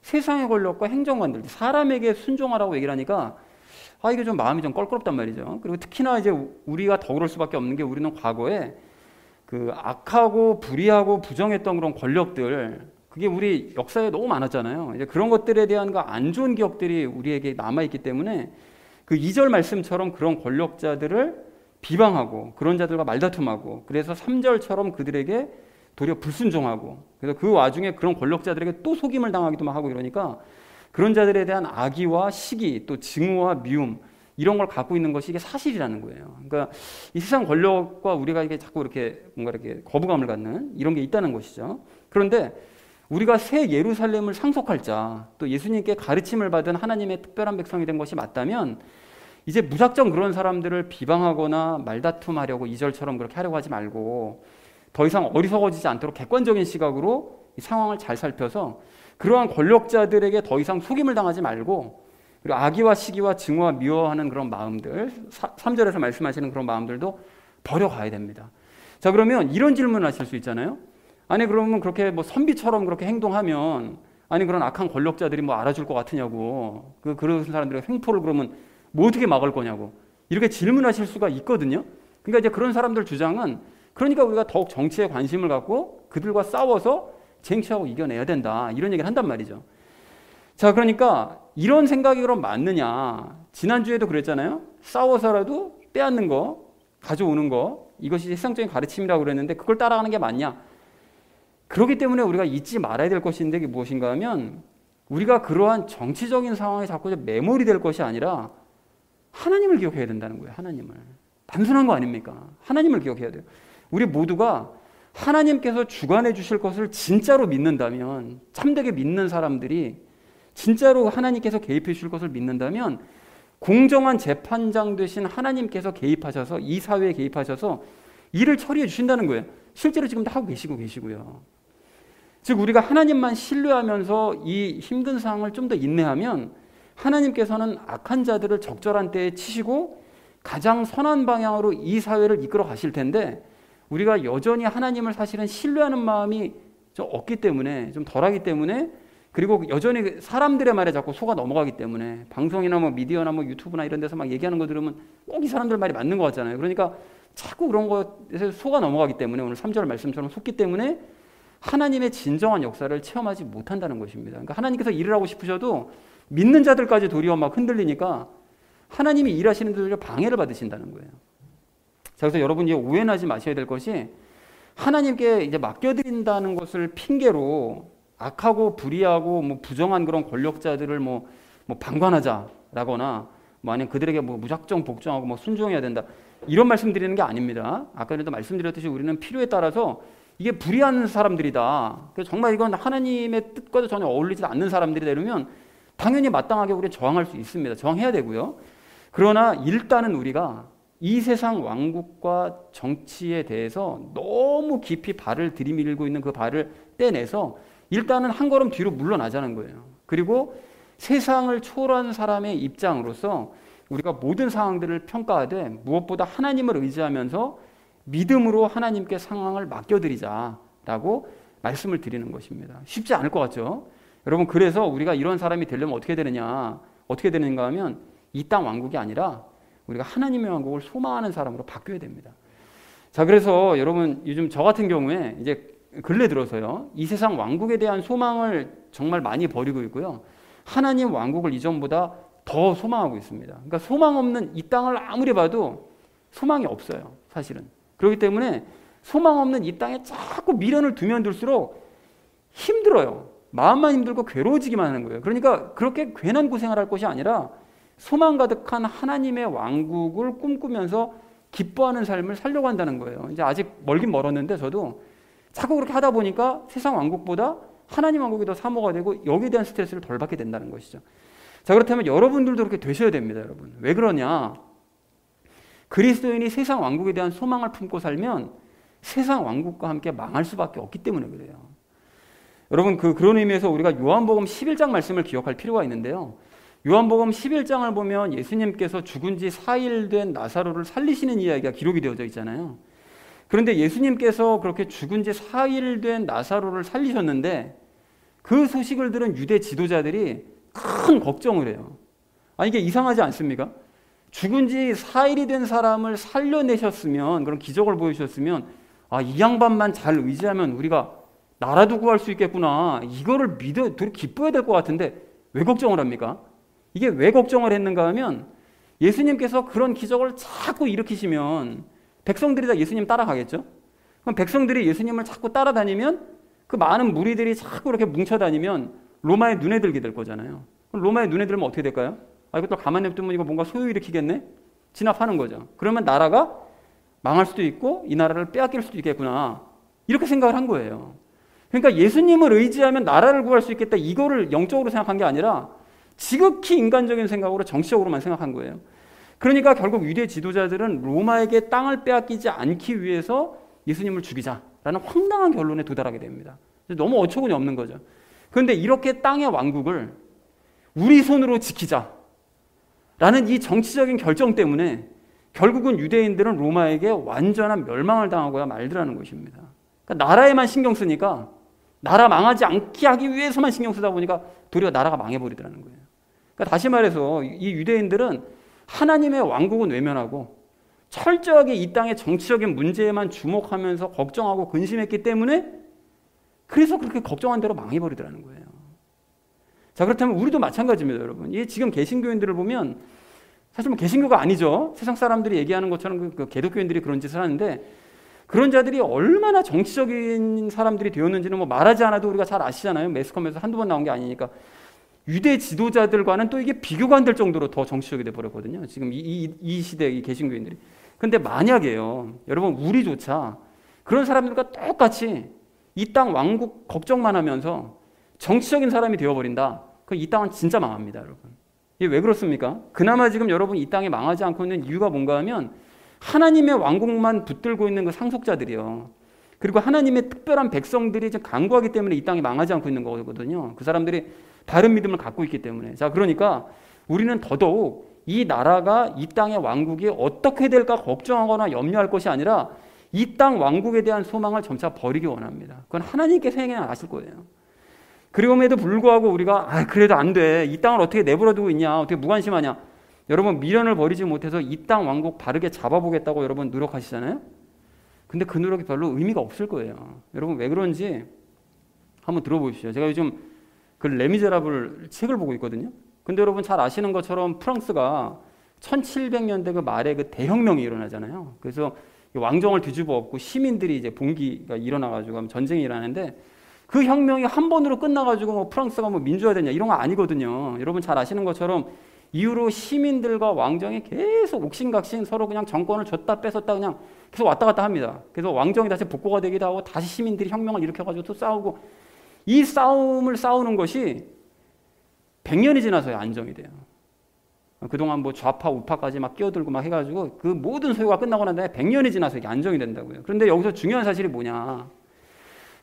세상의 권력과 행정관들, 사람에게 순종하라고 얘기를 하니까 이게 좀 마음이 좀 껄끄럽단 말이죠. 그리고 특히나 이제 우리가 더 그럴 수밖에 없는 게 우리는 과거에 그 악하고 불의하고 부정했던 그런 권력들, 그게 우리 역사에 너무 많았잖아요. 이제 그런 것들에 대한 그 안 좋은 기억들이 우리에게 남아있기 때문에 그 2절 말씀처럼 그런 권력자들을 비방하고 그런 자들과 말다툼하고 그래서 3절처럼 그들에게 도리어 불순종하고 그래서 그 와중에 그런 권력자들에게 또 속임을 당하기도 하고 이러니까 그런 자들에 대한 악의와 시기 또 증오와 미움 이런 걸 갖고 있는 것이 이게 사실이라는 거예요. 그러니까 이 세상 권력과 우리가 이게 자꾸 이렇게 뭔가 이렇게 거부감을 갖는 이런 게 있다는 것이죠. 그런데 우리가 새 예루살렘을 상속할 자, 또 예수님께 가르침을 받은 하나님의 특별한 백성이 된 것이 맞다면 이제 무작정 그런 사람들을 비방하거나 말다툼하려고 2절처럼 그렇게 하려고 하지 말고 더 이상 어리석어지지 않도록 객관적인 시각으로 이 상황을 잘 살펴서 그러한 권력자들에게 더 이상 속임을 당하지 말고 그리고 악의와 시기와 증오와 미워하는 그런 마음들 3절에서 말씀하시는 그런 마음들도 버려가야 됩니다. 자, 그러면 이런 질문을 하실 수 있잖아요. 아니 그러면 그렇게 뭐 선비처럼 그렇게 행동하면 아니 그런 악한 권력자들이 뭐 알아줄 것 같으냐고 그런 사람들의 횡포를 그러면 뭐 어떻게 막을 거냐고 이렇게 질문하실 수가 있거든요. 그러니까 이제 그런 사람들 주장은 그러니까 우리가 더욱 정치에 관심을 갖고 그들과 싸워서 쟁취하고 이겨내야 된다 이런 얘기를 한단 말이죠. 자, 그러니까 이런 생각이 그럼 맞느냐? 지난주에도 그랬잖아요. 싸워서라도 빼앗는 거, 가져오는 거 이것이 세상적인 가르침이라고 그랬는데 그걸 따라가는 게 맞냐? 그렇기 때문에 우리가 잊지 말아야 될 것인데 그게 무엇인가 하면 우리가 그러한 정치적인 상황에 자꾸 매몰이 될 것이 아니라 하나님을 기억해야 된다는 거예요. 하나님을. 단순한 거 아닙니까? 하나님을 기억해야 돼요. 우리 모두가 하나님께서 주관해 주실 것을 진짜로 믿는다면 참되게 믿는 사람들이 진짜로 하나님께서 개입해 주실 것을 믿는다면 공정한 재판장 되신 하나님께서 개입하셔서 이 사회에 개입하셔서 일을 처리해 주신다는 거예요. 실제로 지금 다 하고 계시고요. 즉 우리가 하나님만 신뢰하면서 이 힘든 상황을 좀 더 인내하면 하나님께서는 악한 자들을 적절한 때에 치시고 가장 선한 방향으로 이 사회를 이끌어 가실 텐데 우리가 여전히 하나님을 사실은 신뢰하는 마음이 좀 없기 때문에 좀 덜하기 때문에 그리고 여전히 사람들의 말에 자꾸 속아 넘어가기 때문에 방송이나 뭐 미디어나 뭐 유튜브나 이런 데서 막 얘기하는 거 들으면 꼭 이 사람들 말이 맞는 것 같잖아요. 그러니까 자꾸 그런 것에서 속아 넘어가기 때문에 오늘 3절 말씀처럼 속기 때문에 하나님의 진정한 역사를 체험하지 못한다는 것입니다. 그러니까 하나님께서 일을 하고 싶으셔도 믿는 자들까지 도리어 막 흔들리니까 하나님이 일하시는 데도 방해를 받으신다는 거예요. 자, 그래서 여러분 이제 오해하지 마셔야 될 것이 하나님께 이제 맡겨드린다는 것을 핑계로 악하고 불의하고 뭐 부정한 그런 권력자들을 뭐 방관하자라거나 뭐 아니면 그들에게 뭐 무작정 복종하고 뭐 순종해야 된다 이런 말씀드리는 게 아닙니다. 아까 전에도 말씀드렸듯이 우리는 필요에 따라서 이게 불의한 사람들이다. 그래서 정말 이건 하나님의 뜻과도 전혀 어울리지 않는 사람들이다 이러면 당연히 마땅하게 우리는 저항할 수 있습니다. 저항해야 되고요. 그러나 일단은 우리가 이 세상 왕국과 정치에 대해서 너무 깊이 발을 들이밀고 있는 그 발을 떼내서 일단은 한 걸음 뒤로 물러나자는 거예요. 그리고 세상을 초월한 사람의 입장으로서 우리가 모든 상황들을 평가하되 무엇보다 하나님을 의지하면서 믿음으로 하나님께 상황을 맡겨드리자라고 말씀을 드리는 것입니다. 쉽지 않을 것 같죠? 여러분, 그래서 우리가 이런 사람이 되려면 어떻게 되느냐? 어떻게 되는가 하면 이 땅 왕국이 아니라 우리가 하나님의 왕국을 소망하는 사람으로 바뀌어야 됩니다. 자, 그래서 여러분 요즘 저 같은 경우에 이제 근래 들어서요, 이 세상 왕국에 대한 소망을 정말 많이 버리고 있고요. 하나님 왕국을 이전보다 더 소망하고 있습니다. 그러니까 소망 없는 이 땅을 아무리 봐도 소망이 없어요, 사실은. 그렇기 때문에 소망 없는 이 땅에 자꾸 미련을 두면 둘수록 힘들어요. 마음만 힘들고 괴로워지기만 하는 거예요. 그러니까 그렇게 괜한 고생을 할 것이 아니라 소망 가득한 하나님의 왕국을 꿈꾸면서 기뻐하는 삶을 살려고 한다는 거예요. 이제 아직 멀긴 멀었는데 저도 자꾸 그렇게 하다 보니까 세상 왕국보다 하나님 왕국이 더 사모가 되고 여기에 대한 스트레스를 덜 받게 된다는 것이죠. 자, 그렇다면 여러분들도 그렇게 되셔야 됩니다, 여러분. 왜 그러냐? 그리스도인이 세상 왕국에 대한 소망을 품고 살면 세상 왕국과 함께 망할 수밖에 없기 때문에 그래요. 여러분, 그런 의미에서 우리가 요한복음 11장 말씀을 기억할 필요가 있는데요. 요한복음 11장을 보면 예수님께서 죽은 지 4일 된 나사로를 살리시는 이야기가 기록이 되어져 있잖아요. 그런데 예수님께서 그렇게 죽은 지 4일 된 나사로를 살리셨는데 그 소식을 들은 유대 지도자들이 큰 걱정을 해요. 아니, 이게 이상하지 않습니까? 죽은 지 4일이 된 사람을 살려내셨으면, 그런 기적을 보여주셨으면, 아, 이 양반만 잘 의지하면 우리가 나라도 구할 수 있겠구나. 이거를 믿어, 되게 기뻐해야 될 것 같은데 왜 걱정을 합니까? 이게 왜 걱정을 했는가 하면 예수님께서 그런 기적을 자꾸 일으키시면 백성들이 다 예수님 따라가겠죠? 그럼 백성들이 예수님을 자꾸 따라다니면 그 많은 무리들이 자꾸 이렇게 뭉쳐다니면 로마의 눈에 들게 될 거잖아요. 그럼 로마의 눈에 들면 어떻게 될까요? 아, 이것도 가만 냅두면 이거 뭔가 소요 일으키겠네? 진압하는 거죠. 그러면 나라가 망할 수도 있고 이 나라를 빼앗길 수도 있겠구나. 이렇게 생각을 한 거예요. 그러니까 예수님을 의지하면 나라를 구할 수 있겠다. 이거를 영적으로 생각한 게 아니라 지극히 인간적인 생각으로 정치적으로만 생각한 거예요. 그러니까 결국 유대 지도자들은 로마에게 땅을 빼앗기지 않기 위해서 예수님을 죽이자라는 황당한 결론에 도달하게 됩니다. 너무 어처구니 없는 거죠. 그런데 이렇게 땅의 왕국을 우리 손으로 지키자라는 이 정치적인 결정 때문에 결국은 유대인들은 로마에게 완전한 멸망을 당하고야 말더라는 것입니다. 그러니까 나라에만 신경 쓰니까 나라 망하지 않게 하기 위해서만 신경 쓰다 보니까 도리어 나라가 망해버리더라는 거예요. 그러니까 다시 말해서 이 유대인들은 하나님의 왕국은 외면하고 철저하게 이 땅의 정치적인 문제에만 주목하면서 걱정하고 근심했기 때문에 그래서 그렇게 걱정한 대로 망해버리더라는 거예요. 자, 그렇다면 우리도 마찬가지입니다, 여러분. 이 지금 개신교인들을 보면 사실 뭐 개신교가 아니죠. 세상 사람들이 얘기하는 것처럼 그 개독교인들이 그런 짓을 하는데 그런 자들이 얼마나 정치적인 사람들이 되었는지는 뭐 말하지 않아도 우리가 잘 아시잖아요. 매스컴에서 한두 번 나온 게 아니니까. 유대 지도자들과는 또 이게 비교가 안 될 정도로 더 정치적이 돼버렸거든요. 지금 이 시대 이 개신교인들이. 근데 만약에요, 여러분 우리조차 그런 사람들과 똑같이 이 땅 왕국 걱정만 하면서 정치적인 사람이 되어버린다. 그럼 이 땅은 진짜 망합니다, 여러분. 이게 왜 그렇습니까? 그나마 지금 여러분 이 땅이 망하지 않고 있는 이유가 뭔가 하면 하나님의 왕국만 붙들고 있는 그 상속자들이요. 그리고 하나님의 특별한 백성들이 지금 간구하기 때문에 이 땅이 망하지 않고 있는 거거든요. 그 사람들이 다른 믿음을 갖고 있기 때문에. 자, 그러니까 우리는 더더욱 이 나라가 이 땅의 왕국이 어떻게 될까 걱정하거나 염려할 것이 아니라 이 땅 왕국에 대한 소망을 점차 버리기 원합니다. 그건 하나님께서 행하실 거예요. 그럼에도 불구하고 우리가 그래도 안 돼. 이 땅을 어떻게 내버려두고 있냐. 어떻게 무관심하냐. 여러분 미련을 버리지 못해서 이 땅 왕국 바르게 잡아보겠다고 여러분 노력하시잖아요. 근데 그 노력이 별로 의미가 없을 거예요. 여러분 왜 그런지 한번 들어보십시오. 제가 요즘 그 레미제라블 책을 보고 있거든요. 근데 여러분 잘 아시는 것처럼 프랑스가 1700년대 그 말에 그 대혁명이 일어나잖아요. 그래서 왕정을 뒤집어 엎고 시민들이 이제 봉기가 일어나가지고 전쟁이 일어나는데 그 혁명이 한 번으로 끝나가지고 뭐 프랑스가 뭐 민주화되냐 이런 거 아니거든요. 여러분 잘 아시는 것처럼 이후로 시민들과 왕정이 계속 옥신각신 서로 그냥 정권을 줬다 뺏었다 그냥 계속 왔다 갔다 합니다. 그래서 왕정이 다시 복고가 되기도 하고 다시 시민들이 혁명을 일으켜가지고 또 싸우고 이 싸움을 싸우는 것이 100년이 지나서야 안정이 돼요. 그동안 뭐 좌파 우파까지 막 끼어들고 막 해가지고 그 모든 소요가 끝나고 난 다음에 100년이 지나서 이게 안정이 된다고요. 그런데 여기서 중요한 사실이 뭐냐?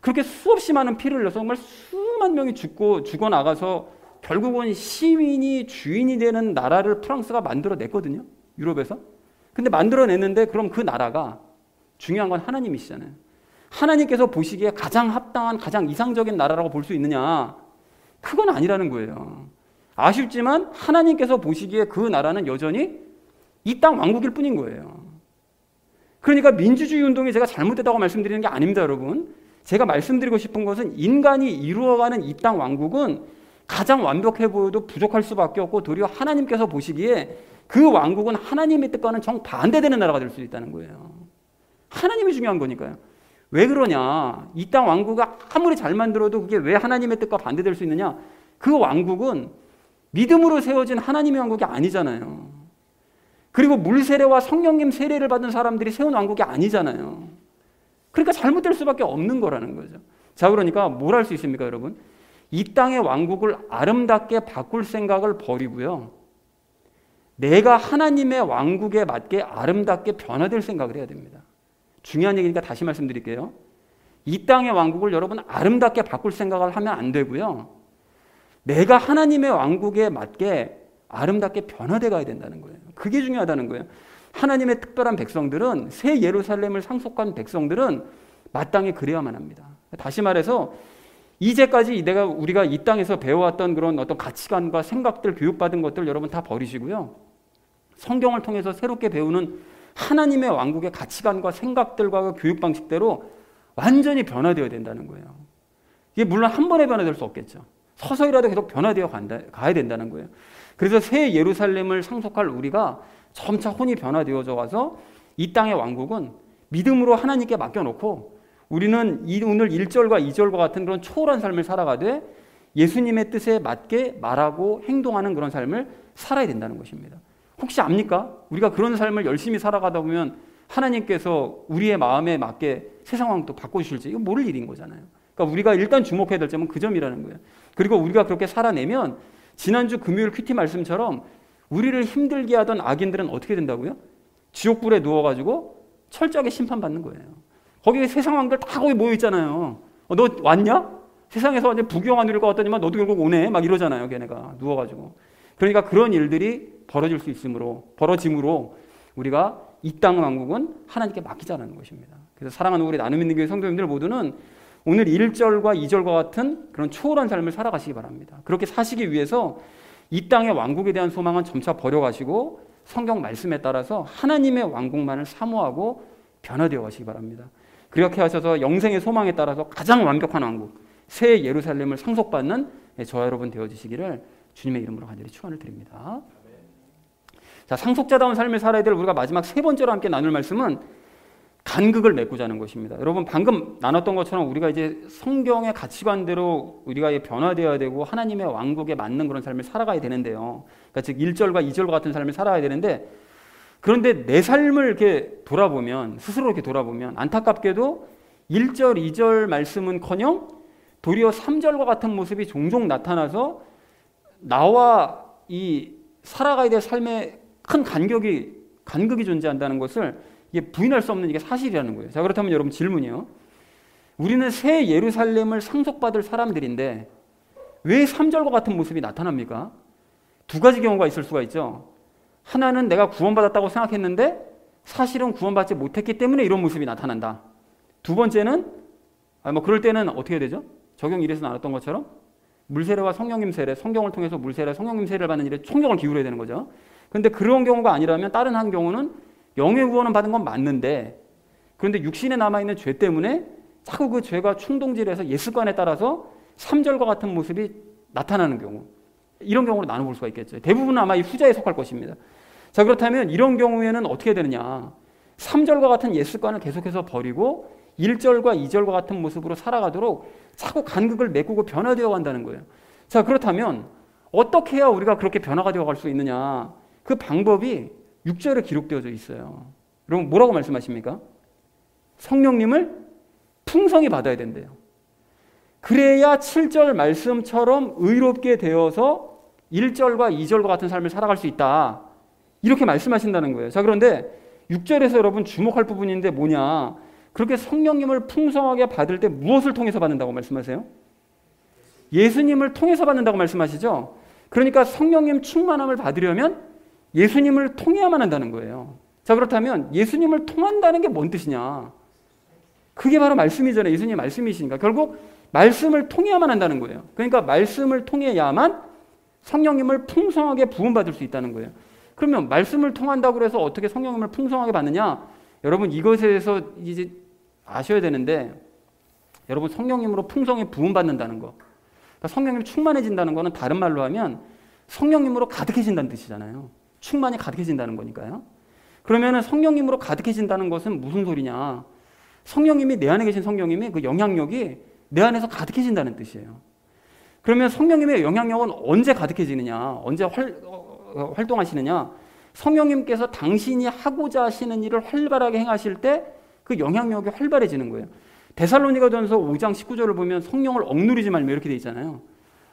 그렇게 수없이 많은 피를 흘려서 정말 수만 명이 죽어 나가서 결국은 시민이 주인이 되는 나라를 프랑스가 만들어냈거든요. 유럽에서. 근데 만들어냈는데 그럼 그 나라가 중요한 건 하나님이시잖아요. 하나님께서 보시기에 가장 합당한 가장 이상적인 나라라고 볼 수 있느냐? 그건 아니라는 거예요. 아쉽지만 하나님께서 보시기에 그 나라는 여전히 이 땅 왕국일 뿐인 거예요. 그러니까 민주주의 운동이 제가 잘못됐다고 말씀드리는 게 아닙니다, 여러분. 제가 말씀드리고 싶은 것은 인간이 이루어가는 이 땅 왕국은 가장 완벽해 보여도 부족할 수밖에 없고 도리어 하나님께서 보시기에 그 왕국은 하나님의 뜻과는 정반대되는 나라가 될 수 있다는 거예요. 하나님이 중요한 거니까요. 왜 그러냐? 이 땅 왕국이 아무리 잘 만들어도 그게 왜 하나님의 뜻과 반대될 수 있느냐? 그 왕국은 믿음으로 세워진 하나님의 왕국이 아니잖아요. 그리고 물세례와 성령님 세례를 받은 사람들이 세운 왕국이 아니잖아요. 그러니까 잘못될 수밖에 없는 거라는 거죠. 자, 그러니까 뭘 할 수 있습니까, 여러분? 이 땅의 왕국을 아름답게 바꿀 생각을 버리고요. 내가 하나님의 왕국에 맞게 아름답게 변화될 생각을 해야 됩니다. 중요한 얘기니까 다시 말씀드릴게요. 이 땅의 왕국을 여러분 아름답게 바꿀 생각을 하면 안 되고요. 내가 하나님의 왕국에 맞게 아름답게 변화돼 가야 된다는 거예요. 그게 중요하다는 거예요. 하나님의 특별한 백성들은 새 예루살렘을 상속한 백성들은 마땅히 그래야만 합니다. 다시 말해서 이제까지 우리가 이 땅에서 배워왔던 그런 어떤 가치관과 생각들, 교육받은 것들 여러분 다 버리시고요. 성경을 통해서 새롭게 배우는 하나님의 왕국의 가치관과 생각들과 그 교육 방식대로 완전히 변화되어야 된다는 거예요. 이게 물론 한 번에 변화될 수 없겠죠. 서서히라도 계속 변화되어 가야 된다는 거예요. 그래서 새 예루살렘을 상속할 우리가 점차 혼이 변화되어져 와서 이 땅의 왕국은 믿음으로 하나님께 맡겨놓고 우리는 오늘 1절과 2절과 같은 그런 초월한 삶을 살아가되 예수님의 뜻에 맞게 말하고 행동하는 그런 삶을 살아야 된다는 것입니다. 혹시 압니까? 우리가 그런 삶을 열심히 살아가다 보면 하나님께서 우리의 마음에 맞게 세상 왕국도 바꿔주실지 이거 모를 일인 거잖아요. 그러니까 우리가 일단 주목해야 될 점은 그 점이라는 거예요. 그리고 우리가 그렇게 살아내면 지난주 금요일 큐티 말씀처럼 우리를 힘들게 하던 악인들은 어떻게 된다고요? 지옥불에 누워가지고 철저하게 심판받는 거예요. 거기 세상 왕들 다 거기 모여 있잖아요. 너 왔냐? 세상에서 완전 부귀영화 누릴 것 같더니만 너도 결국 오네. 막 이러잖아요. 걔네가 누워가지고. 그러니까 그런 일들이 벌어짐으로 우리가 이 땅 왕국은 하나님께 맡기자는 것입니다. 그래서 사랑하는 우리 나눔 있는 교회 성도님들 모두는 오늘 1절과 2절과 같은 그런 초월한 삶을 살아가시기 바랍니다. 그렇게 사시기 위해서 이 땅의 왕국에 대한 소망은 점차 버려가시고 성경 말씀에 따라서 하나님의 왕국만을 사모하고 변화되어 가시기 바랍니다. 그렇게 하셔서 영생의 소망에 따라서 가장 완벽한 왕국, 새 예루살렘을 상속받는 저와 여러분 되어지시기를 주님의 이름으로 간절히 축원을 드립니다. 자, 상속자다운 삶을 살아야 될 우리가 마지막 세 번째로 함께 나눌 말씀은 간극을 메꾸자는 것입니다. 여러분 방금 나눴던 것처럼 우리가 이제 성경의 가치관대로 우리가 변화되어야 되고 하나님의 왕국에 맞는 그런 삶을 살아가야 되는데요. 그러니까 즉 1절과 2절과 같은 삶을 살아야 되는데 그런데 내 삶을 이렇게 돌아보면 스스로 이렇게 돌아보면 안타깝게도 1절, 2절 말씀은커녕 도리어 3절과 같은 모습이 종종 나타나서 나와 이 살아가야 될 삶에 큰 간극이 존재한다는 것을 이게 부인할 수 없는 이게 사실이라는 거예요. 자, 그렇다면 여러분 질문이요. 우리는 새 예루살렘을 상속받을 사람들인데 왜 3절과 같은 모습이 나타납니까? 두 가지 경우가 있을 수가 있죠. 하나는 내가 구원받았다고 생각했는데 사실은 구원받지 못했기 때문에 이런 모습이 나타난다. 두 번째는 그럴 때는 어떻게 되죠? 적용 1에서 나눴던 것처럼 물세례와 성령님 세례, 성경을 통해서 물세례, 성령님 세례를 받는 일에 총력을 기울여야 되는 거죠. 그런데 그런 경우가 아니라면 다른 한 경우는 영의 구원은 받은 건 맞는데 그런데 육신에 남아있는 죄 때문에 자꾸 그 죄가 충동질해서 예습관에 따라서 3절과 같은 모습이 나타나는 경우, 이런 경우로 나눠볼 수가 있겠죠. 대부분은 아마 이 후자에 속할 것입니다. 자, 그렇다면 이런 경우에는 어떻게 되느냐? 3절과 같은 옛 습관을 계속해서 버리고 1절과 2절과 같은 모습으로 살아가도록 자꾸 간극을 메꾸고 변화되어 간다는 거예요. 자, 그렇다면 어떻게 해야 우리가 그렇게 변화가 되어 갈 수 있느냐? 그 방법이 6절에 기록되어져 있어요. 여러분 뭐라고 말씀하십니까? 성령님을 풍성히 받아야 된대요. 그래야 7절 말씀처럼 의롭게 되어서 1절과 2절과 같은 삶을 살아갈 수 있다. 이렇게 말씀하신다는 거예요. 자, 그런데 6절에서 여러분 주목할 부분인데 뭐냐? 그렇게 성령님을 풍성하게 받을 때 무엇을 통해서 받는다고 말씀하세요? 예수님을 통해서 받는다고 말씀하시죠? 그러니까 성령님 충만함을 받으려면 예수님을 통해야만 한다는 거예요. 자, 그렇다면 예수님을 통한다는 게 뭔 뜻이냐? 그게 바로 말씀이잖아요. 예수님 말씀이시니까. 결국 말씀을 통해야만 한다는 거예요. 그러니까 말씀을 통해야만 성령님을 풍성하게 부음받을 수 있다는 거예요. 그러면 말씀을 통한다고 해서 어떻게 성령님을 풍성하게 받느냐? 여러분 이것에 대해서 이제 아셔야 되는데, 여러분 성령님으로 풍성히 부음받는다는 거, 그러니까 성령님 충만해진다는 거는 다른 말로 하면 성령님으로 가득해진다는 뜻이잖아요. 충만이 가득해진다는 거니까요. 그러면 성령님으로 가득해진다는 것은 무슨 소리냐? 성령님이 내 안에 계신 성령님이 그 영향력이 내 안에서 가득해진다는 뜻이에요. 그러면 성령님의 영향력은 언제 가득해지느냐? 언제 활동하시느냐? 성령님께서 당신이 하고자 하시는 일을 활발하게 행하실 때 그 영향력이 활발해지는 거예요. 데살로니가전서 5장 19절을 보면 성령을 억누르지 말며 이렇게 돼 있잖아요.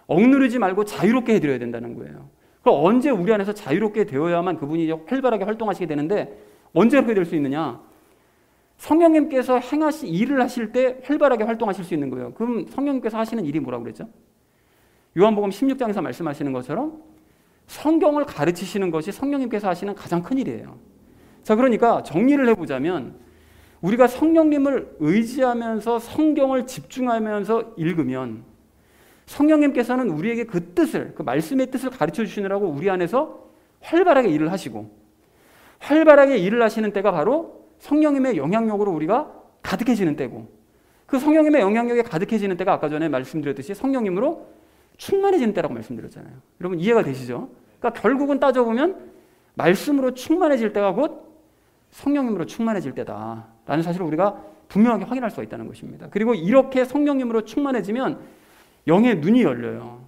억누르지 말고 자유롭게 해드려야 된다는 거예요. 그럼 언제 우리 안에서 자유롭게 되어야만 그분이 활발하게 활동하시게 되는데, 언제 그렇게 될 수 있느냐? 성령님께서 일을 하실 때 활발하게 활동하실 수 있는 거예요. 그럼 성령님께서 하시는 일이 뭐라고 그랬죠? 요한복음 16장에서 말씀하시는 것처럼 성경을 가르치시는 것이 성령님께서 하시는 가장 큰 일이에요. 자, 그러니까 정리를 해보자면 우리가 성령님을 의지하면서 성경을 집중하면서 읽으면 성령님께서는 우리에게 그 뜻을, 그 말씀의 뜻을 가르쳐 주시느라고 우리 안에서 활발하게 일을 하시고, 활발하게 일을 하시는 때가 바로 성령님의 영향력으로 우리가 가득해지는 때고, 그 성령님의 영향력이 가득해지는 때가 아까 전에 말씀드렸듯이 성령님으로 충만해지는 때라고 말씀드렸잖아요. 여러분 이해가 되시죠? 그러니까 결국은 따져보면 말씀으로 충만해질 때가 곧 성령님으로 충만해질 때다라는 사실을 우리가 분명하게 확인할 수가 있다는 것입니다. 그리고 이렇게 성령님으로 충만해지면 영의 눈이 열려요.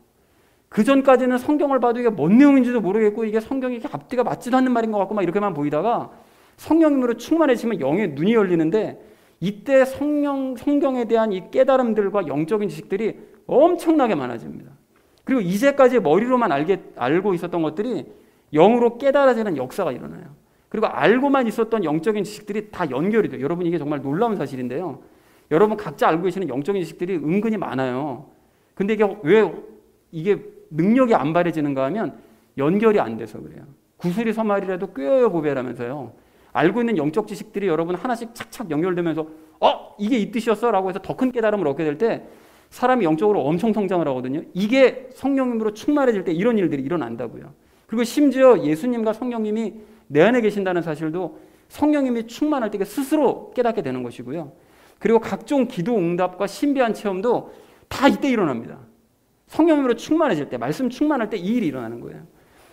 그 전까지는 성경을 봐도 이게 뭔 내용인지도 모르겠고 이게 성경이 앞뒤가 맞지도 않는 말인 것 같고 막 이렇게만 보이다가 성령님으로 충만해지면 영의 눈이 열리는데, 이때 성경에 대한 이 깨달음들과 영적인 지식들이 엄청나게 많아집니다. 그리고 이제까지 머리로만 알고 있었던 것들이 영으로 깨달아지는 역사가 일어나요. 그리고 알고만 있었던 영적인 지식들이 다 연결이 돼요. 여러분 이게 정말 놀라운 사실인데요. 여러분 각자 알고 계시는 영적인 지식들이 은근히 많아요. 근데 이게 왜 이게 능력이 안 발휘지는가 하면 연결이 안 돼서 그래요. 구슬이 서말이라도 꿰어요 보배라면서요. 알고 있는 영적 지식들이 여러분 하나씩 착착 연결되면서 이게 이 뜻이었어? 라고 해서 더 큰 깨달음을 얻게 될 때 사람이 영적으로 엄청 성장을 하거든요. 이게 성령님으로 충만해질 때 이런 일들이 일어난다고요. 그리고 심지어 예수님과 성령님이 내 안에 계신다는 사실도 성령님이 충만할 때 스스로 깨닫게 되는 것이고요. 그리고 각종 기도 응답과 신비한 체험도 다 이때 일어납니다. 성령님으로 충만해질 때, 말씀 충만할 때 이 일이 일어나는 거예요.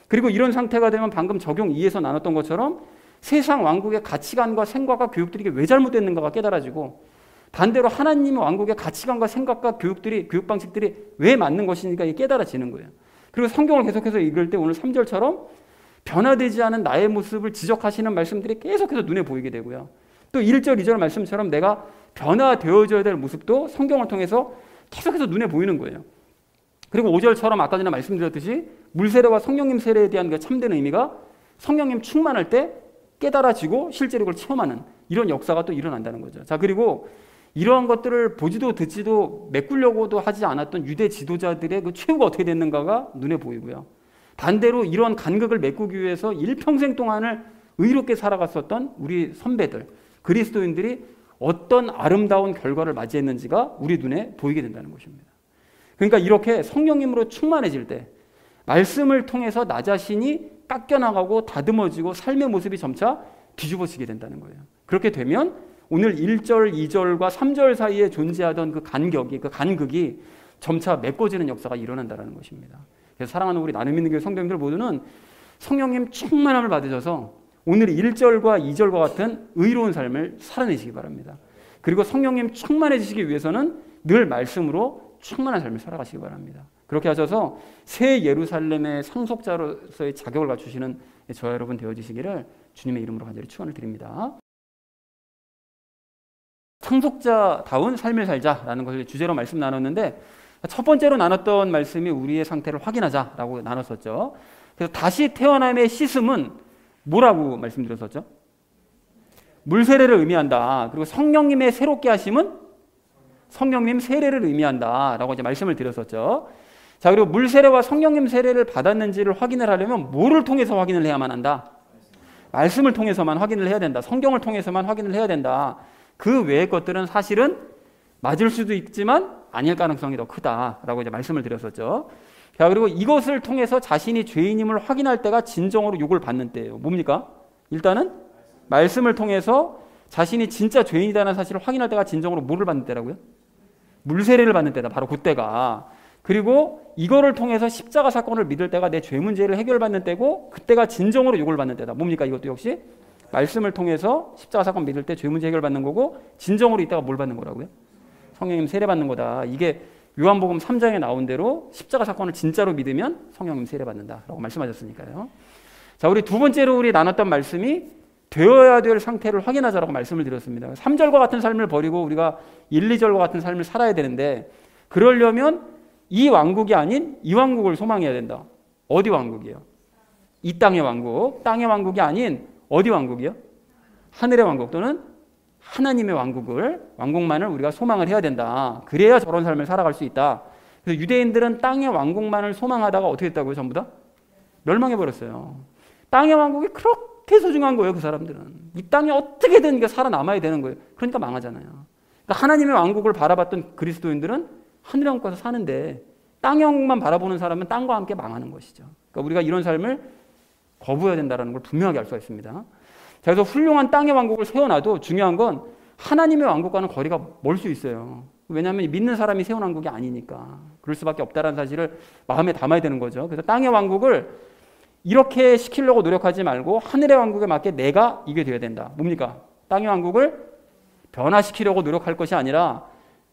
그리고 이런 상태가 되면 방금 적용 2에서 나눴던 것처럼 세상 왕국의 가치관과 생각과 교육들이 왜 잘못됐는가가 깨달아지고, 반대로 하나님의 왕국의 가치관과 생각과 교육 방식들이 왜 맞는 것이니까 깨달아지는 거예요. 그리고 성경을 계속해서 읽을 때 오늘 3절처럼 변화되지 않은 나의 모습을 지적하시는 말씀들이 계속해서 눈에 보이게 되고요. 또 1절, 2절 말씀처럼 내가 변화되어져야 될 모습도 성경을 통해서 계속해서 눈에 보이는 거예요. 그리고 5절처럼 아까 전에 말씀드렸듯이 물세례와 성령님 세례에 대한 그 참된 의미가 성령님 충만할 때 깨달아지고 실제로 그걸 체험하는 이런 역사가 또 일어난다는 거죠. 자, 그리고 이러한 것들을 보지도 듣지도 메꾸려고도 하지 않았던 유대 지도자들의 그 최후가 어떻게 됐는가가 눈에 보이고요. 반대로 이런 간극을 메꾸기 위해서 일평생 동안을 의롭게 살아갔었던 우리 선배들, 그리스도인들이 어떤 아름다운 결과를 맞이했는지가 우리 눈에 보이게 된다는 것입니다. 그러니까 이렇게 성령님으로 충만해질 때 말씀을 통해서 나 자신이 깎여나가고 다듬어지고 삶의 모습이 점차 뒤집어지게 된다는 거예요. 그렇게 되면 오늘 1절, 2절과 3절 사이에 존재하던 그 간극이 점차 메꿔지는 역사가 일어난다는 것입니다. 그래서 사랑하는 우리 나눔 있는 교회 성도님들 모두는 성령님 충만함을 받으셔서 오늘 1절과 2절과 같은 의로운 삶을 살아내시기 바랍니다. 그리고 성령님 충만해지시기 위해서는 늘 말씀으로 충만한 삶을 살아가시기 바랍니다. 그렇게 하셔서 새 예루살렘의 상속자로서의 자격을 갖추시는 저와 여러분 되어지시기를 주님의 이름으로 간절히 축원을 드립니다. 상속자다운 삶을 살자라는 것을 주제로 말씀 나눴는데, 첫 번째로 나눴던 말씀이 우리의 상태를 확인하자라고 나눴었죠. 그래서 다시 태어남의 씻음은 뭐라고 말씀드렸었죠? 물세례를 의미한다. 그리고 성령님의 새롭게 하심은 성령님 세례를 의미한다라고 이제 말씀을 드렸었죠. 자, 그리고 물세례와 성령님 세례를 받았는지를 확인을 하려면 뭐를 통해서 확인을 해야만 한다? 말씀을 통해서만 확인을 해야 된다. 성경을 통해서만 확인을 해야 된다. 그 외의 것들은 사실은 맞을 수도 있지만 아닐 가능성이 더 크다라고 이제 말씀을 드렸었죠. 자, 그리고 이것을 통해서 자신이 죄인임을 확인할 때가 진정으로 욕을 받는 때예요. 뭡니까? 일단은 말씀을 통해서 자신이 진짜 죄인이라는 사실을 확인할 때가 진정으로 뭐를 받는 때라고요? 물세례를 받는 때다. 바로 그때가. 그리고 이거를 통해서 십자가 사건을 믿을 때가 내 죄 문제를 해결받는 때고, 그때가 진정으로 욕을 받는 때다. 뭡니까? 이것도 역시 말씀을 통해서 십자가 사건 믿을 때 죄 문제 해결받는 거고, 진정으로 이때가 뭘 받는 거라고요? 성령님 세례 받는 거다. 이게 요한복음 3장에 나온 대로 십자가 사건을 진짜로 믿으면 성령님 세례 받는다라고 말씀하셨으니까요. 자, 우리 두 번째로 우리 나눴던 말씀이 되어야 될 상태를 확인하자라고 말씀을 드렸습니다. 3절과 같은 삶을 버리고 우리가 1, 2절과 같은 삶을 살아야 되는데, 그러려면 이 왕국이 아닌 이 왕국을 소망해야 된다. 어디 왕국이에요? 이 땅의 왕국. 땅의 왕국이 아닌 어디 왕국이요? 하늘의 왕국 또는 하나님의 왕국만을 우리가 소망을 해야 된다. 그래야 저런 삶을 살아갈 수 있다. 그래서 유대인들은 땅의 왕국만을 소망하다가 어떻게 했다고요? 전부 다? 멸망해버렸어요. 땅의 왕국이 그렇게 소중한 거예요. 그 사람들은. 이 땅에 어떻게든 이게 살아남아야 되는 거예요. 그러니까 망하잖아요. 그러니까 하나님의 왕국을 바라봤던 그리스도인들은 하늘의 왕국에서 사는데, 땅의 왕국만 바라보는 사람은 땅과 함께 망하는 것이죠. 그러니까 우리가 이런 삶을 거부해야 된다는 걸 분명하게 알 수가 있습니다. 자, 그래서 훌륭한 땅의 왕국을 세워놔도 중요한 건 하나님의 왕국과는 거리가 멀 수 있어요. 왜냐하면 믿는 사람이 세운 왕국이 아니니까. 그럴 수밖에 없다는 사실을 마음에 담아야 되는 거죠. 그래서 땅의 왕국을 이렇게 시키려고 노력하지 말고 하늘의 왕국에 맞게 내가 이게 되어야 된다. 뭡니까? 땅의 왕국을 변화시키려고 노력할 것이 아니라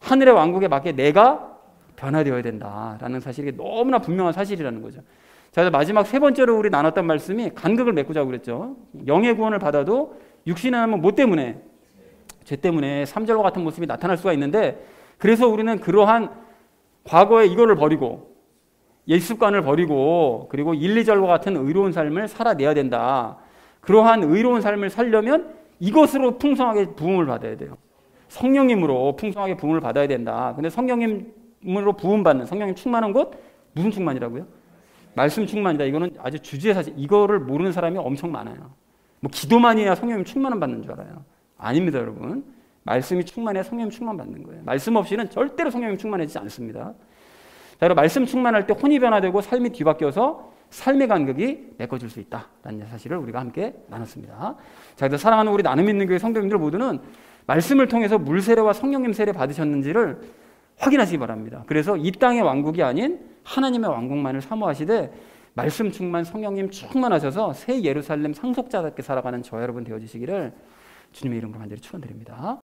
하늘의 왕국에 맞게 내가 변화되어야 된다라는 사실이 너무나 분명한 사실이라는 거죠. 자, 그래서 마지막 세 번째로 우리 나눴던 말씀이 간극을 메꾸자고 그랬죠. 영의 구원을 받아도 육신의 하면 뭐 때문에? 죄 때문에 3절과 같은 모습이 나타날 수가 있는데, 그래서 우리는 그러한 과거에 이거를 버리고 옛 습관을 버리고 그리고 1, 2절과 같은 의로운 삶을 살아내야 된다. 그러한 의로운 삶을 살려면 이것으로 풍성하게 부음을 받아야 돼요. 성령님으로 풍성하게 부음을 받아야 된다. 근데 성령님으로 부음받는, 성령님 충만한 곳, 무슨 충만이라고요? 말씀 충만이다. 이거는 아주 주지의 사실. 이거를 모르는 사람이 엄청 많아요. 뭐 기도만 해야 성령님 충만을 받는 줄 알아요. 아닙니다, 여러분. 말씀이 충만해야 성령님 충만 받는 거예요. 말씀 없이는 절대로 성령님 충만해지지 않습니다. 자, 그리고 말씀 충만할 때 혼이 변화되고 삶이 뒤바뀌어서 삶의 간격이 메꿔질 수 있다라는 사실을 우리가 함께 나눴습니다. 자, 그래서 사랑하는 우리 나눔 있는 교회 성도님들 모두는 말씀을 통해서 물세례와 성령님 세례 받으셨는지를 확인하시기 바랍니다. 그래서 이 땅의 왕국이 아닌 하나님의 왕국만을 사모하시되 말씀 충만, 성령님 충만하셔서 새 예루살렘 상속자답게 살아가는 저와 여러분 되어주시기를 주님의 이름으로 간절히 축원드립니다.